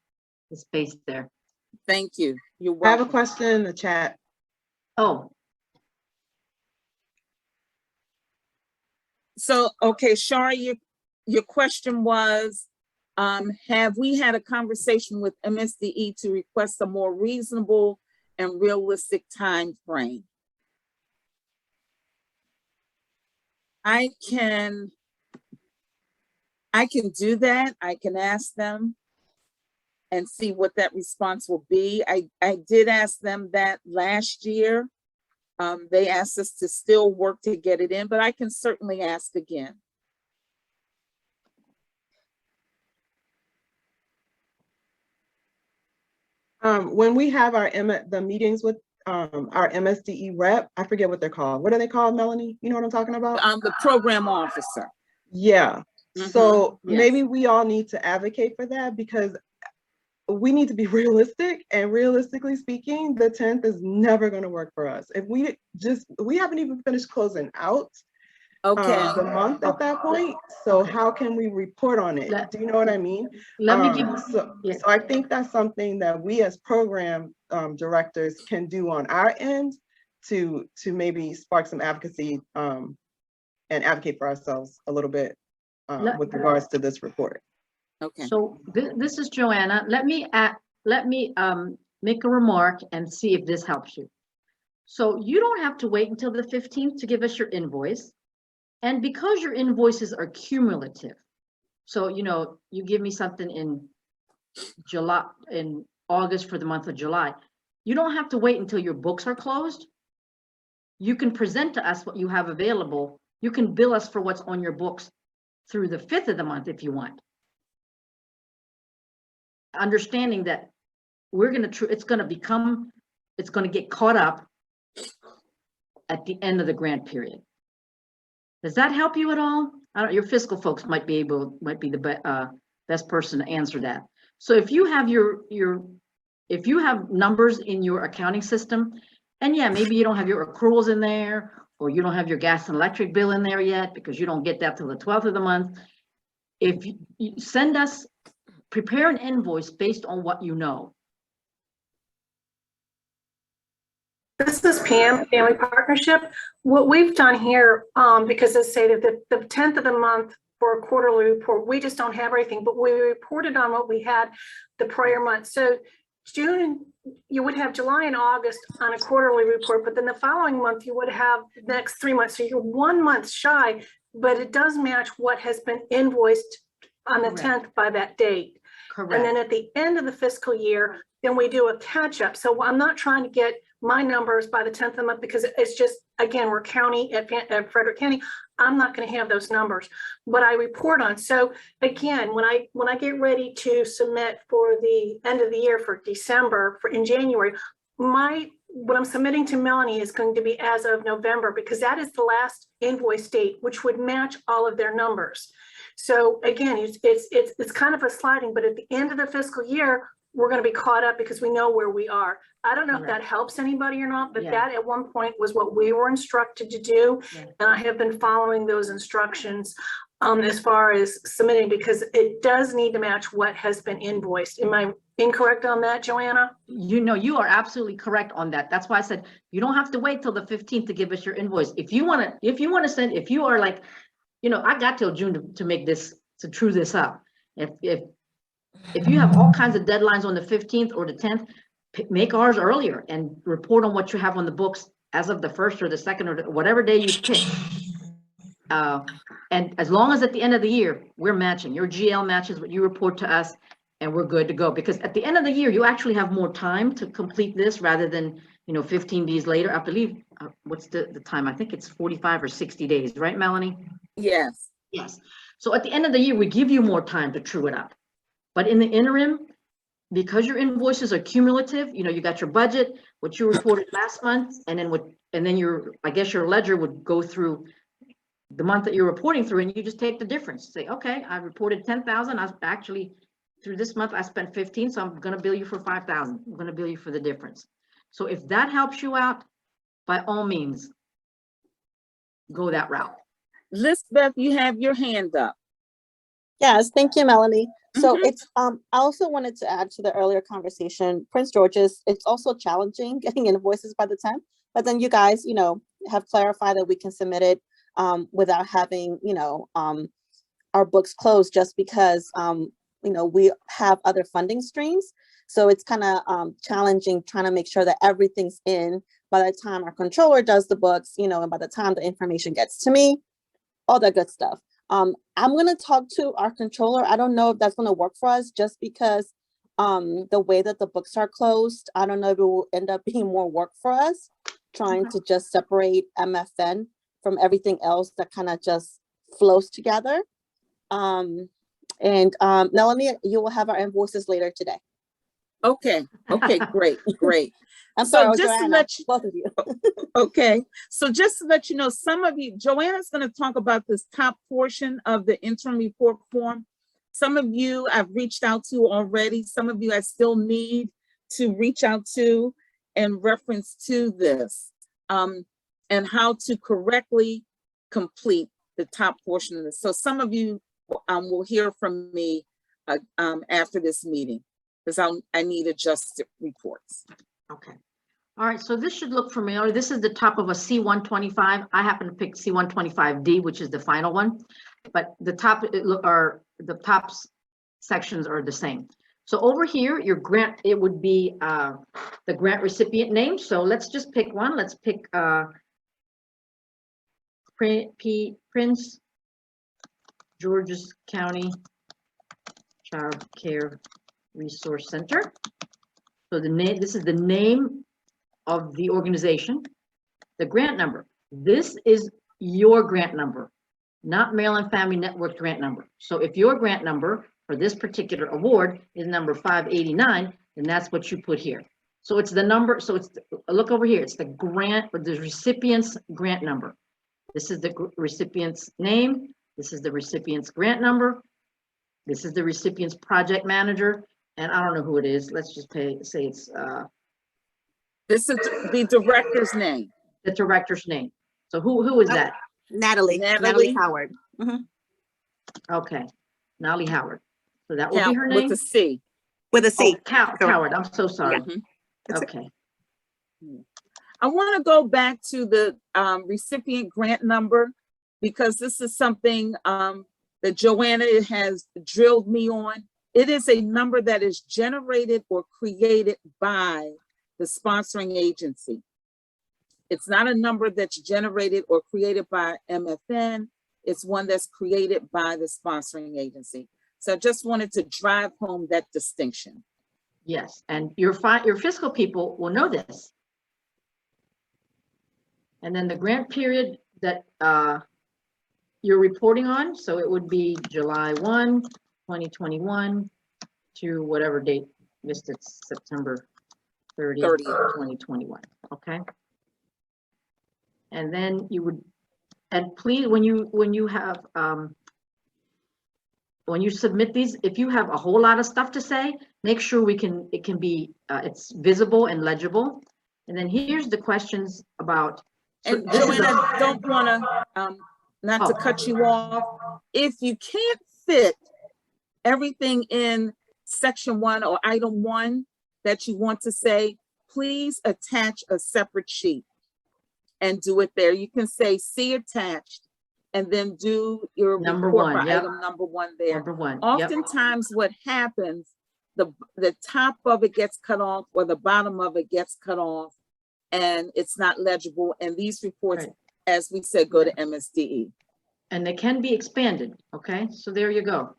space there. Thank you. You're I have a welcome. question in the chat. Oh, So, okay, Shari, your question was, have we had a conversation with MSDE to request a more reasonable and realistic time frame? I can do that. I can ask them and see what that response will be. I did ask them that last year. They asked us to still work to get it in, but I can certainly ask again. When we have the meetings with our MSDE rep, I forget what they're called. What are they called, Melanie? You know what I'm talking about? The program officer. Yeah. Mhm, So yes. maybe we all need to advocate for that, because we need to be realistic, and realistically speaking, the 10th is never going to work for us. If we haven't even finished closing out Okay. the month at that point. So how can we report on it? Let- Do you know what I mean? let me give, So yeah. I think that's something that we as program directors can do on our end to maybe spark some advocacy and advocate for ourselves a little bit with regards to this report. Okay. So this is Joanna. Let me make a remark and see if this helps you. So you don't have to wait until the 15th to give us your invoice. And because your invoices are cumulative, so you give me something in August for the month of July, you don't have to wait until your books are closed. You can present to us what you have available. You can bill us for what's on your books through the 5th of the month if you want. Understanding that it's going to get caught up at the end of the grant period. Does that help you at all? Your fiscal folks might be the best person to answer that. So if you have if you have numbers in your accounting system, and yeah, maybe you don't have your accruals in there, or you don't have your gas and electric bill in there yet because you don't get that till the 12th of the month. If you send us, prepare an invoice based on what you know. This is Pam, Family Partnership. What we've done here, because they say that the 10th of the month for a quarterly report, we just don't have everything, but we reported on what we had the prior month. So June, you would have July and August on a quarterly report, but then the following month you would have the next 3 months. So you're 1 month shy, but it does match what has been invoiced on the 10th by that date. Correct. And then at the end of the fiscal year, then we do a catch up. So I'm not trying to get my numbers by the 10th of the month, because it's just, again, we're county at Frederick County. I'm not going to have those numbers, but I report on. So again, when I get ready to submit for the end of the year for December, in January, what I'm submitting to Melanie is going to be as of November, because that is the last invoice date, which would match all of their numbers. So again, it's kind of a sliding, but at the end of the fiscal year, we're going to be caught up because we know where we are. I don't know if that helps anybody or not, but that at one point was what we were instructed to do. And I have been following those instructions as far as submitting, because it does need to match what has been invoiced. Am I incorrect on that, Joanna? You are absolutely correct on that. That's why I said you don't have to wait till the 15th to give us your invoice. If you want to you are like, I got till June to make this, to true this up. If you have all kinds of deadlines on the 15th or the 10th, make ours earlier and report on what you have on the books as of the 1st or the 2nd or whatever day you pick. And as long as at the end of the year, we're matching, your GL matches what you report to us, and we're good to go. Because at the end of the year, you actually have more time to complete this rather than, 15 days later. I believe, what's the time? I think it's 45 or 60 days, right, Melanie? Yes. Yes. So at the end of the year, we give you more time to true it up. But in the interim, because your invoices are cumulative, you got your budget, what you reported last month, and then I guess your ledger would go through the month that you're reporting through, and you just take the difference. Say, okay, I reported 10,000. I actually, through this month, I spent 15, so I'm going to bill you for 5,000. I'm going to bill you for the difference. So if that helps you out, by all means, go that route. Lisbeth, you have your hand up. Yes, thank you, Melanie. So Mhm. it's, I also wanted to add to the earlier conversation, Prince George's, it's also challenging getting invoices by the 10th, but then you guys, have clarified that we can submit it without having, our books closed just because, we have other funding streams. So it's kind of challenging trying to make sure that everything's in by the time our controller does the books, and by the time the information gets to me, all that good stuff. I'm going to talk to our controller. I don't know if that's going to work for us just because the way that the books are closed, I don't know if it will end up being more work for us trying to just separate MFN from everything else that kind of just flows together. Melanie, you will have our invoices later today. Okay, great, great. I'm So sorry, just to Joanna, let you, both of you. okay, so just to let you know, some of you, Joanna's going to talk about this top portion of the interim report form. Some of you I've reached out to already. Some of you I still need to reach out to in reference to this, and how to correctly complete the top portion of this. So some of you will hear from me after this meeting, because I need adjusted reports. Okay. All right, so this should look familiar. This is the top of a C125. I happen to pick C125D, which is the final one, but the top sections are the same. So over here, your grant, it would be the grant recipient name. So let's just pick one. Let's pick Prince George's County Child Care Resource Center. So the name, this is the name of the organization. The grant number, this is your grant number, not Maryland Family Network grant number. So if your grant number for this particular award is number 589, then that's what you put here. So it's the number, so it's, look over here, it's the grant, or the recipient's grant number. This is the recipient's name. This is the recipient's grant number. This is the recipient's project manager. And I don't know who it is. Let's just say it's This is the director's name. the director's name. So who is that? Natalie Howard. Mhm. Okay, Natalie Howard. So that will be her With name? a C. With a C. Coward, I'm so sorry. Mhm. Okay, I want to go back to the recipient grant number, because this is something that Joanna has drilled me on. It is a number that is generated or created by the sponsoring agency. It's not a number that's generated or created by MFN. It's one that's created by the sponsoring agency. So I just wanted to drive home that distinction. yes, and your fiscal people will know this. And then the grant period that you're reporting on, so it would be July 1, 2021 to whatever date, missed it, September 30th, 2021, okay? And then you would, and please, when you have, when you submit these, if you have a whole lot of stuff to say, make sure it can be, it's visible and legible. And then here's the questions about. And Joanna, I don't want to, not to cut you off. If you can't fit everything in section 1 or item 1 that you want to say, please attach a separate sheet and do it there. You can say see attached and then do your Number report 1, for yep. item number 1 there. Number 1, yep. Oftentimes what happens, the top of it gets cut off or the bottom of it gets cut off and it's not legible. And these reports, Right. as we said, go to MSDE. And they can be expanded, okay? So there you go.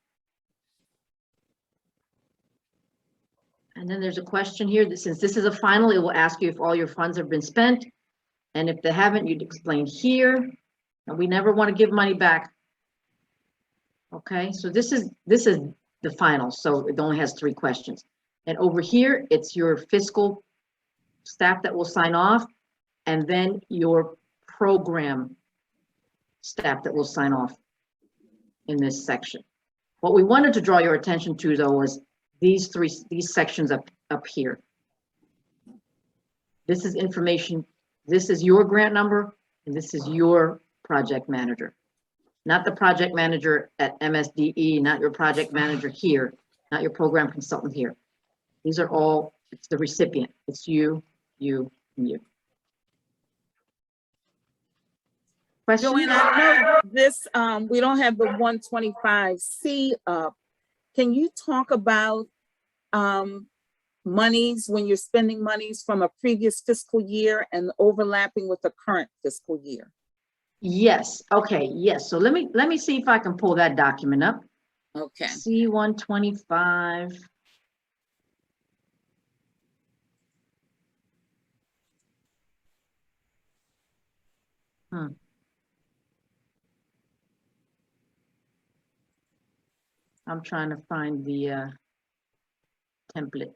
And then there's a question here that since this is a final, it will ask you if all your funds have been spent. And if they haven't, you'd explain here. And we never want to give money back. Okay, so this is the final, so it only has 3 questions. And over here, it's your fiscal staff that will sign off, and then your program staff that will sign off in this section. What we wanted to draw your attention to, though, was these sections up here. This is information, this is your grant number, and this is your project manager. Not the project manager at MSDE, not your project manager here. not your program consultant here. These are all, it's the recipient. It's you, and you. Question? Joanne, I know this, we don't have the 125C up. Can you talk about monies when you're spending monies from a previous fiscal year and overlapping with the current fiscal year? Yes. Okay. Yes. So let me see if I can pull that document up. Okay. C-125. I'm trying to find the template.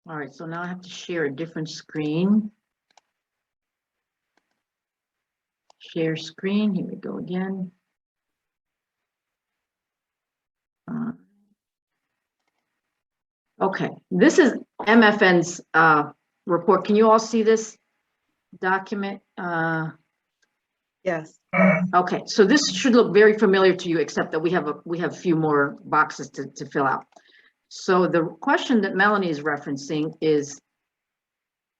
All right, so now I have to share a different screen. Share screen, here we go again. Okay, this is MFN's report. Can you all see this document? Yes. Okay, so this should look very familiar to you, except that we have a few more boxes to fill out. So the question that Melanie is referencing is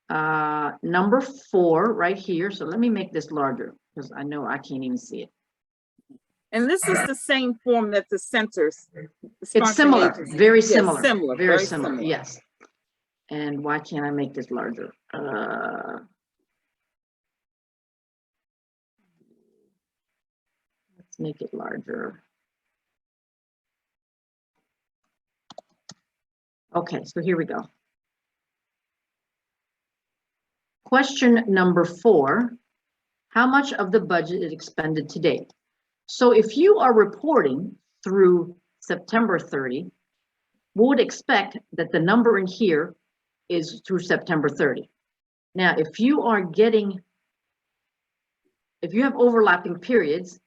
number 4 right here. So let me make this larger because I know I can't even see it. And this is the same form that the centers. It's similar, very Yes, similar, similar, very very similar. similar. Yes. And why can't I make this larger? Let's make it larger. Okay, so here we go. Question number 4, how much of the budget is expended to date? So if you are reporting through September 30, we would expect that the number in here is through September 30. Now, if you have overlapping periods,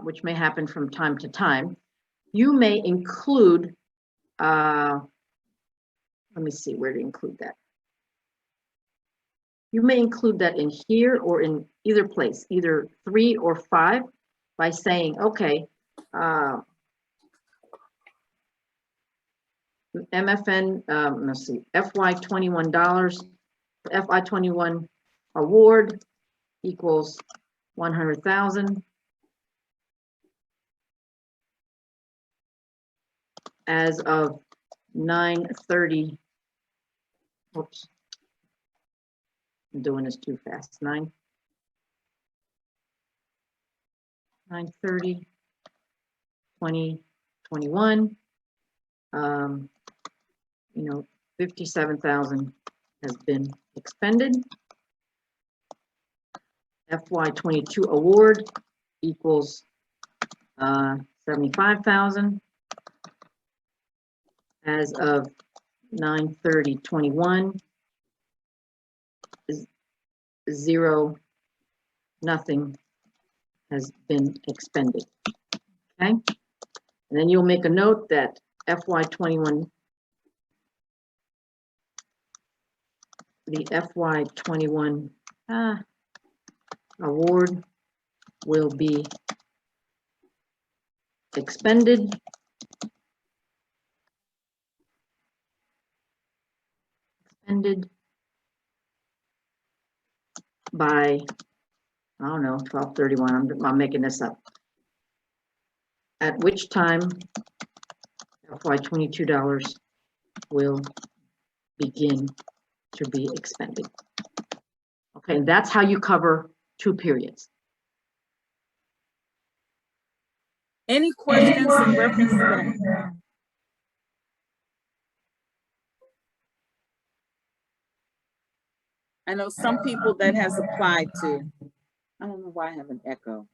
which may happen from time to time, you may include, let me see where to include that. You may include that in here or in either place, either 3 or 5, by saying, okay, MFN, let's see, FY21, FY21 award equals 100,000. As of 9/30, oops, I'm doing this too fast. 9/30, 2021. You know, 57,000 has been expended. FY22 award equals 75,000. As of 9/30/21, nothing has been expended. Okay, and then you'll make a note that FY21, the FY21 award will be expended by, I don't know, 12/31. I'm making this up. At which time FY22 dollars will begin to be expended. Okay, and that's how you cover 2 periods. Any questions in reference to that? I know some people that has applied to. I don't know why I have an echo.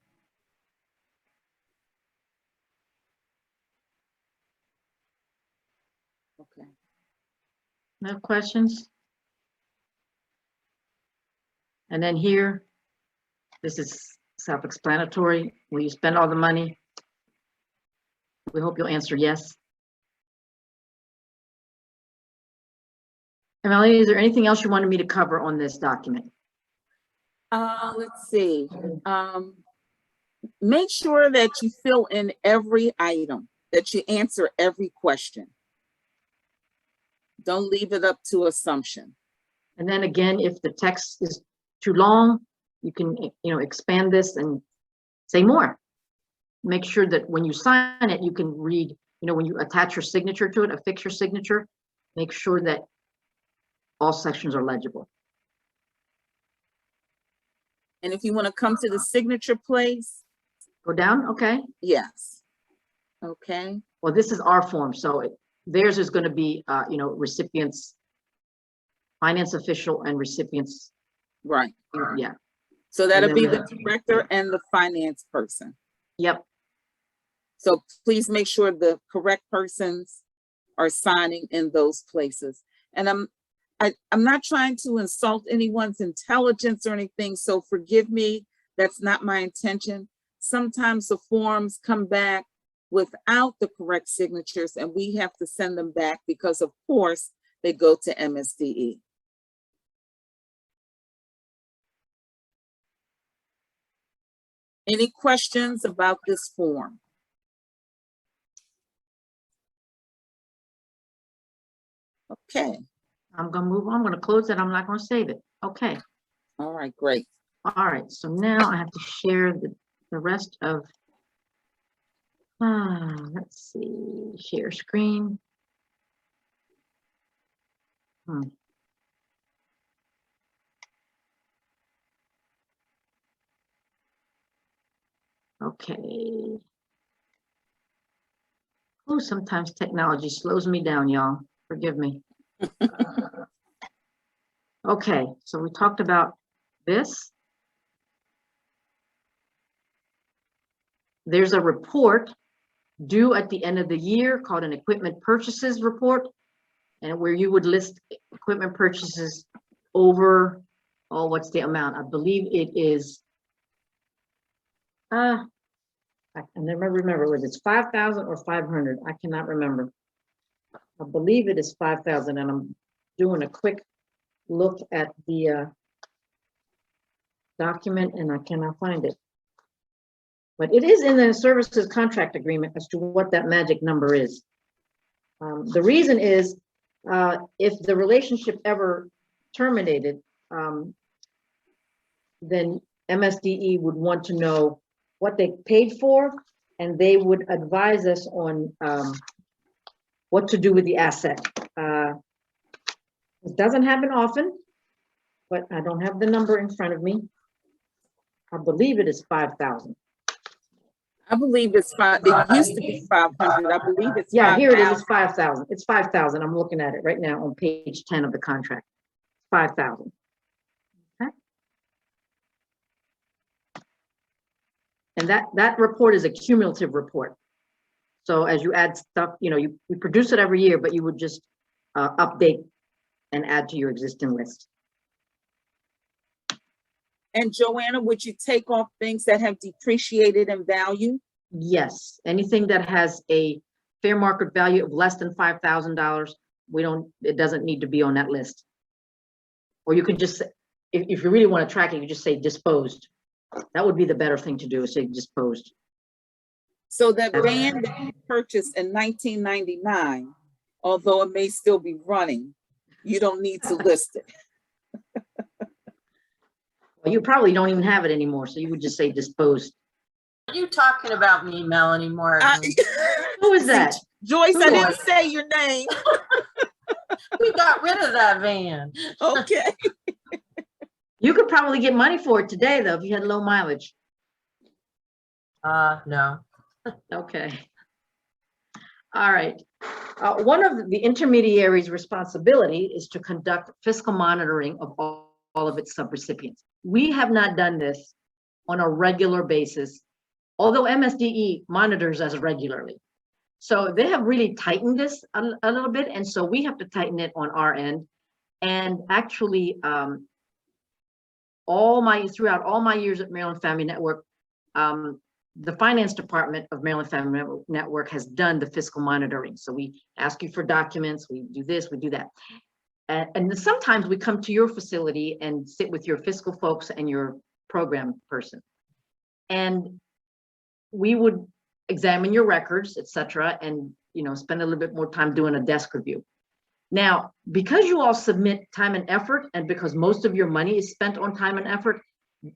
Okay. No questions? And then here, this is self-explanatory. Will you spend all the money? We hope you'll answer yes. And Melanie, is there anything else you wanted me to cover on this document? Let's see. Make sure that you fill in every item, that you answer every question. Don't leave it up to assumption. And then again, if the text is too long, you can, expand this and say more. Make sure that when you sign it, you can read, when you attach your signature to it, affix your signature, make sure that all sections are legible. And if you want to come to the signature place, Go down, okay? yes. Okay. Well, this is our form, so theirs is going to be, recipients, finance official and recipients. Right. Yeah. So that'll then be we the have- director and the finance person. Yep. So please make sure the correct persons are signing in those places. And I'm not trying to insult anyone's intelligence or anything, so forgive me. That's not my intention. Sometimes the forms come back without the correct signatures and we have to send them back because of course they go to MSDE. Any questions about this form? Okay. I'm going to move on. I'm going to close it. I'm not going to save it. Okay. All right, great. All right. So now I have to share the rest of, let's see, share screen. Okay. Oh, sometimes technology slows me down, y'all. Forgive me. Okay, so we talked about this. There's a report due at the end of the year called an equipment purchases report, and where you would list equipment purchases over, what's the amount? I believe it is, I can never remember, was it 5,000 or 500? I cannot remember. I believe it is 5,000, and I'm doing a quick look at the document and I cannot find it. But it is in the services contract agreement as to what that magic number is. The reason is, if the relationship ever terminated, then MSDE would want to know what they paid for, and they would advise us on what to do with the asset. It doesn't happen often, but I don't have the number in front of me. I believe it is 5,000. I believe it's it used to be 500. I believe it's Yeah, here it is, 5,000. 5,000. It's 5,000. I'm looking at it right now on page 10 of the contract. 5,000. Okay. And that report is a cumulative report. So as you add stuff, you produce it every year, but you would just update and add to your existing list. And Joanna, would you take off things that have depreciated in value? Yes, anything that has a fair market value of less than $5,000, it doesn't need to be on that list. Or you could just, if you really want to track it, you just say disposed. That would be the better thing to do, is say disposed. So that van that you purchased in 1999, although it may still be running, you don't need to list it. Well, you probably don't even have it anymore, so you would just say disposed. Are you talking about me, Melanie Martin? Who is that? Joyce, I Who didn't was- say your name. We got rid of that van. Okay. You could probably get money for it today, though, if you had low mileage. No. Okay. All right. One of the intermediaries' responsibility is to conduct fiscal monitoring of all of its subrecipients. We have not done this on a regular basis, although MSDE monitors us regularly. So they have really tightened this a little bit, and so we have to tighten it on our end. And actually, throughout all my years at Maryland Family Network, the finance department of Maryland Family Network has done the fiscal monitoring. So we ask you for documents, we do this, we do that. And then sometimes we come to your facility and sit with your fiscal folks and your program person. And we would examine your records, et cetera, and spend a little bit more time doing a desk review. Now, because you all submit time and effort, and because most of your money is spent on time and effort,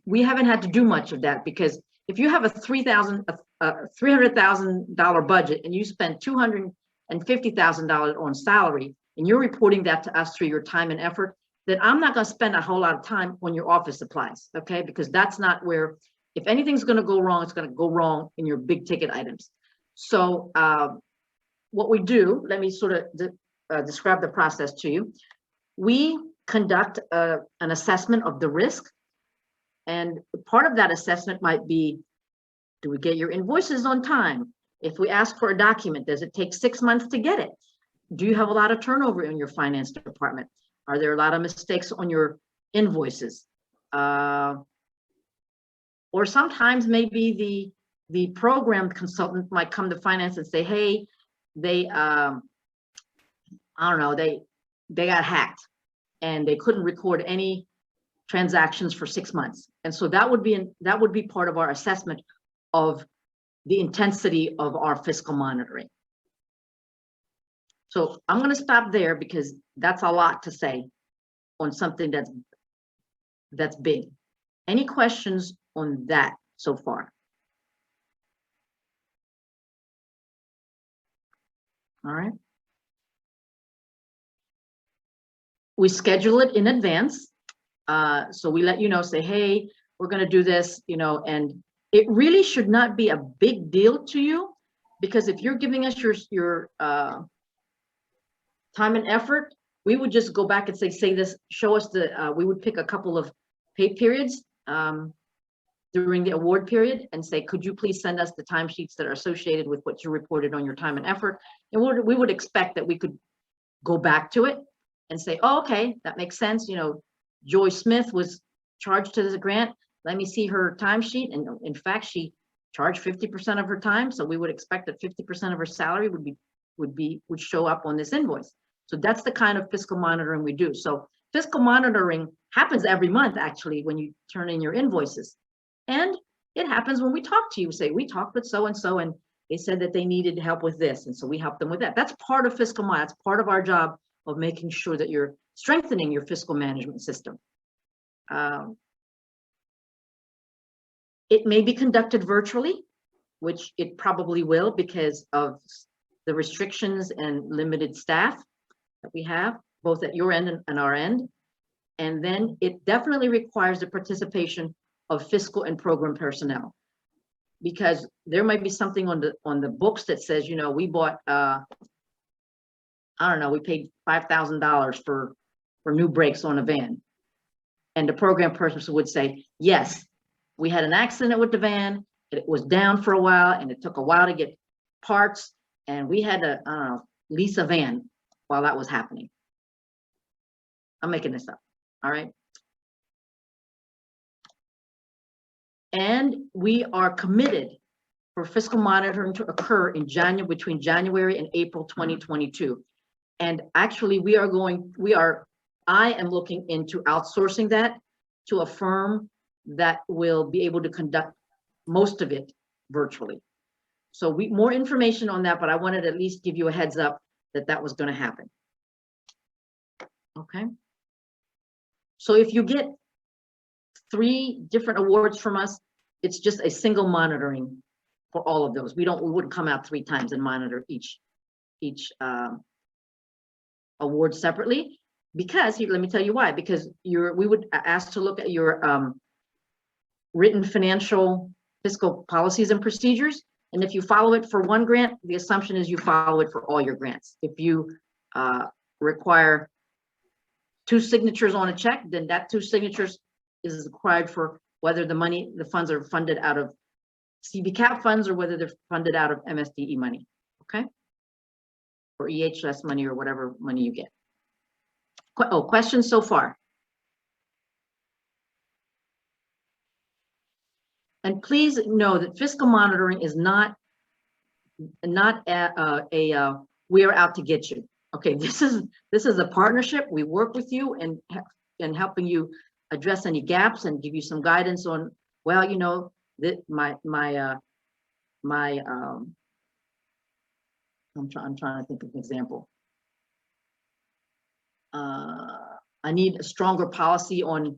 we haven't had to do much of that, because if you have a $300,000 budget and you spend $250,000 on salary, and you're reporting that to us through your time and effort, then I'm not going to spend a whole lot of time on your office supplies, okay? Because that's not where, if anything's going to go wrong, it's going to go wrong in your big ticket items. So what we do, let me sort of describe the process to you. We conduct an assessment of the risk. And part of that assessment might be, do we get your invoices on time? If we ask for a document, does it take 6 months to get it? Do you have a lot of turnover in your finance department? Are there a lot of mistakes on your invoices? Or sometimes maybe the program consultant might come to finance and say, hey, they, I don't know, they got hacked and they couldn't record any transactions for 6 months. And so that would be part of our assessment of the intensity of our fiscal monitoring. So I'm going to stop there because that's a lot to say on something that's big. Any questions on that so far? All right. We schedule it in advance. So we let you know, say, hey, we're going to do this, and it really should not be a big deal to you, because if you're giving us your time and effort, we would just go back and say this, show us we would pick a couple of pay periods during the award period and say, could you please send us the timesheets that are associated with what you reported on your time and effort? And we would expect that we could go back to it and say, oh, okay, that makes sense. Joy Smith was charged to the grant. Let me see her timesheet. And in fact, she charged 50% of her time. So we would expect that 50% of her salary would show up on this invoice. So that's the kind of fiscal monitoring we do. So fiscal monitoring happens every month, actually, when you turn in your invoices. And it happens when we talk to you, say, we talked with so-and-so and they said that they needed help with this. And so we help them with that. That's part of fiscal monitoring. That's part of our job of making sure that you're strengthening your fiscal management system. It may be conducted virtually, which it probably will because of the restrictions and limited staff that we have, both at your end and our end. And then it definitely requires the participation of fiscal and program personnel, because there might be something on the books that says, we bought, I don't know, we paid $5,000 for new brakes on a van. And the program person would say, yes, we had an accident with the van. It was down for a while and it took a while to get parts. And we had to lease a van while that was happening. I'm making this up, all right? And we are committed for fiscal monitoring to occur in between January and April 2022. And actually I am looking into outsourcing that to a firm that will be able to conduct most of it virtually. So more information on that, but I wanted to at least give you a heads up that was going to happen. Okay. So if you get 3 different awards from us, it's just a single monitoring for all of those. We wouldn't come out 3 times and monitor each award separately, because let me tell you why, because we would ask to look at your written financial fiscal policies and procedures. And if you follow it for one grant, the assumption is you follow it for all your grants. If you require 2 signatures on a check, then that 2 signatures is required for whether the funds are funded out of CB-CAP funds or whether they're funded out of MSDE money, okay? Or EHS money or whatever money you get. Questions so far? And please know that fiscal monitoring is not we are out to get you. Okay, this is a partnership. We work with you and helping you address any gaps and give you some guidance on, well, you know, that I'm trying to think of an example. I need a stronger policy on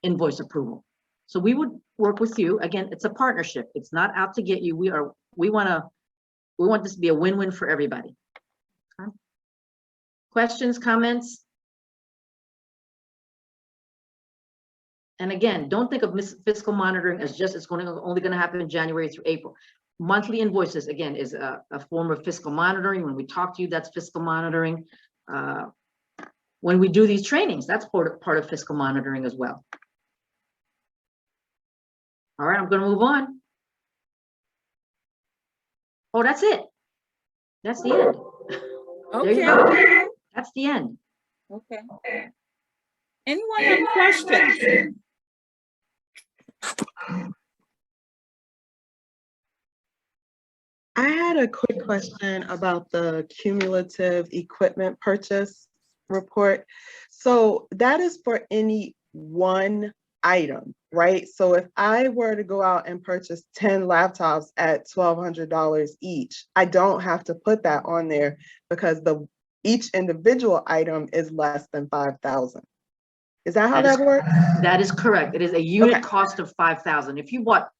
invoice approval. So we would work with you. Again, it's a partnership. It's not out to get you. We want this to be a win-win for everybody. Okay. Questions, comments? And again, don't think of fiscal monitoring as just only going to happen in January through April. Monthly invoices, again, is a form of fiscal monitoring. When we talk to you, that's fiscal monitoring. When we do these trainings, that's part of fiscal monitoring as well. All right, I'm going to move on. Oh, that's it. That's the end. There you go. That's the end. Okay. Anyone have questions? I had a quick question about the cumulative equipment purchase report. So that is for any one item, right? So if I were to go out and purchase 10 laptops at $1,200 each, I don't have to put that on there because each individual item is less than 5,000. Is that how that works? That is correct. It is a unit Okay. cost of 5,000. If you bought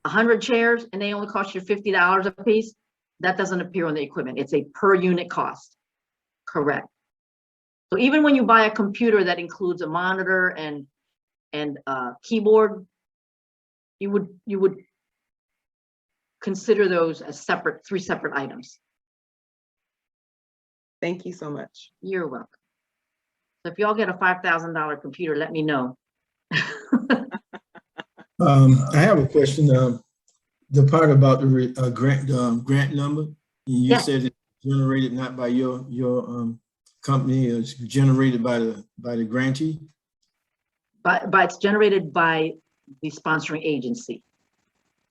100 chairs and they only cost you $50 a piece, that doesn't appear on the equipment. It's a per unit cost. Correct. So even when you buy a computer that includes a monitor and keyboard, you would consider those as three separate items. Thank you so much. You're welcome. So if y'all get a $5,000 computer, let me know. I have a question. The part about the grant number, you said it's generated not by your company, it's generated by the grantee. But it's generated by the sponsoring agency,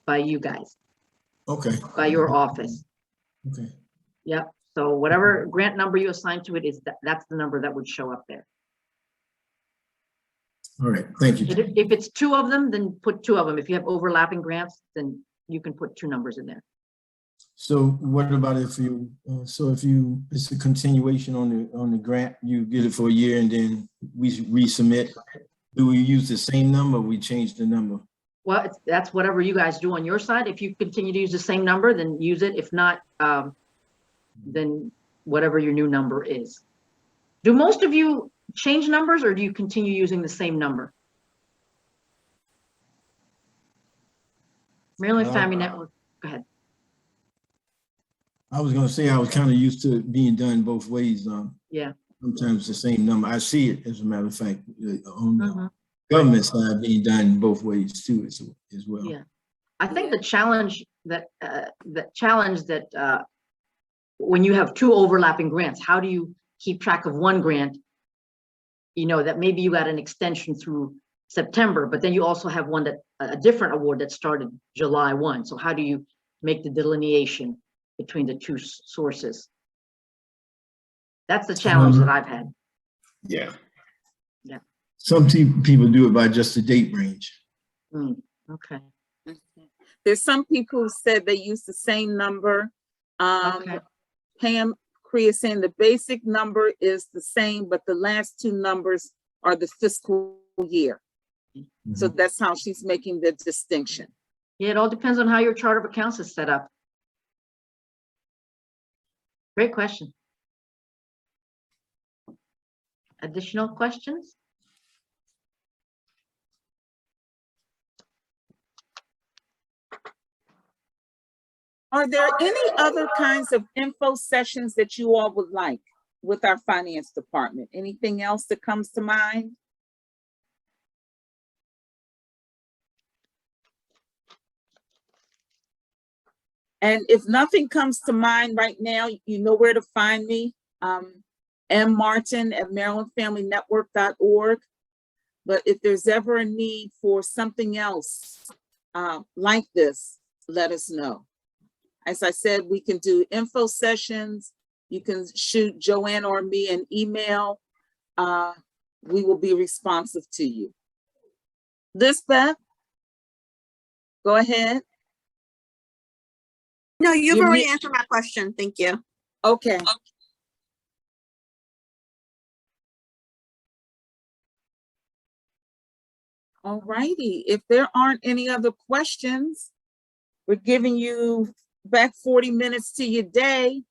by you guys. Okay. By your office. Okay. Yep. So whatever grant number you assign to it is that's the number that would show up there. All right. Thank you. If it's two of them, then put two of them. If you have overlapping grants, then you can put two numbers in there. So what about if it's a continuation on the grant, you get it for a year and then we resubmit, do we use the same number or we change the number? Well, that's whatever you guys do on your side. If you continue to use the same number, then use it. If not, then whatever your new number is. Do most of you change numbers or do you continue using the same number? Maryland Family Network, go ahead. I was going to say I was kind of used to it being done both ways. Yeah. Sometimes the same number. I see it, as a matter of fact, on the government side being done both ways too, as well. Yeah. I think the challenge that when you have two overlapping grants, how do you keep track of one grant? You know, that maybe you got an extension through September, but then you also have one a different award that started July 1. So how do you make the delineation between the two sources? That's the challenge that I've had. Yeah. Yeah. Some people do it by just the date range. Okay. There's some people who said they use the same number. Pam Cree is saying the basic number is the same, but the last two numbers are the fiscal year. So that's how she's making the distinction. Yeah, it all depends on how your chart of accounts is set up. Great question. Additional questions? Are there any other kinds of info sessions that you all would like with our finance department? Anything else that comes to mind? And if nothing comes to mind right now, you know where to find me. M. Martin at MarylandFamilyNetwork.org. But if there's ever a need for something else like this, let us know. As I said, we can do info sessions. You can shoot Joanne or me an email. We will be responsive to you. Lisbeth, go ahead. No, you've You already need- answered my question. Thank you. Okay. All righty. If there aren't any other questions, we're giving you back 40 minutes to your day.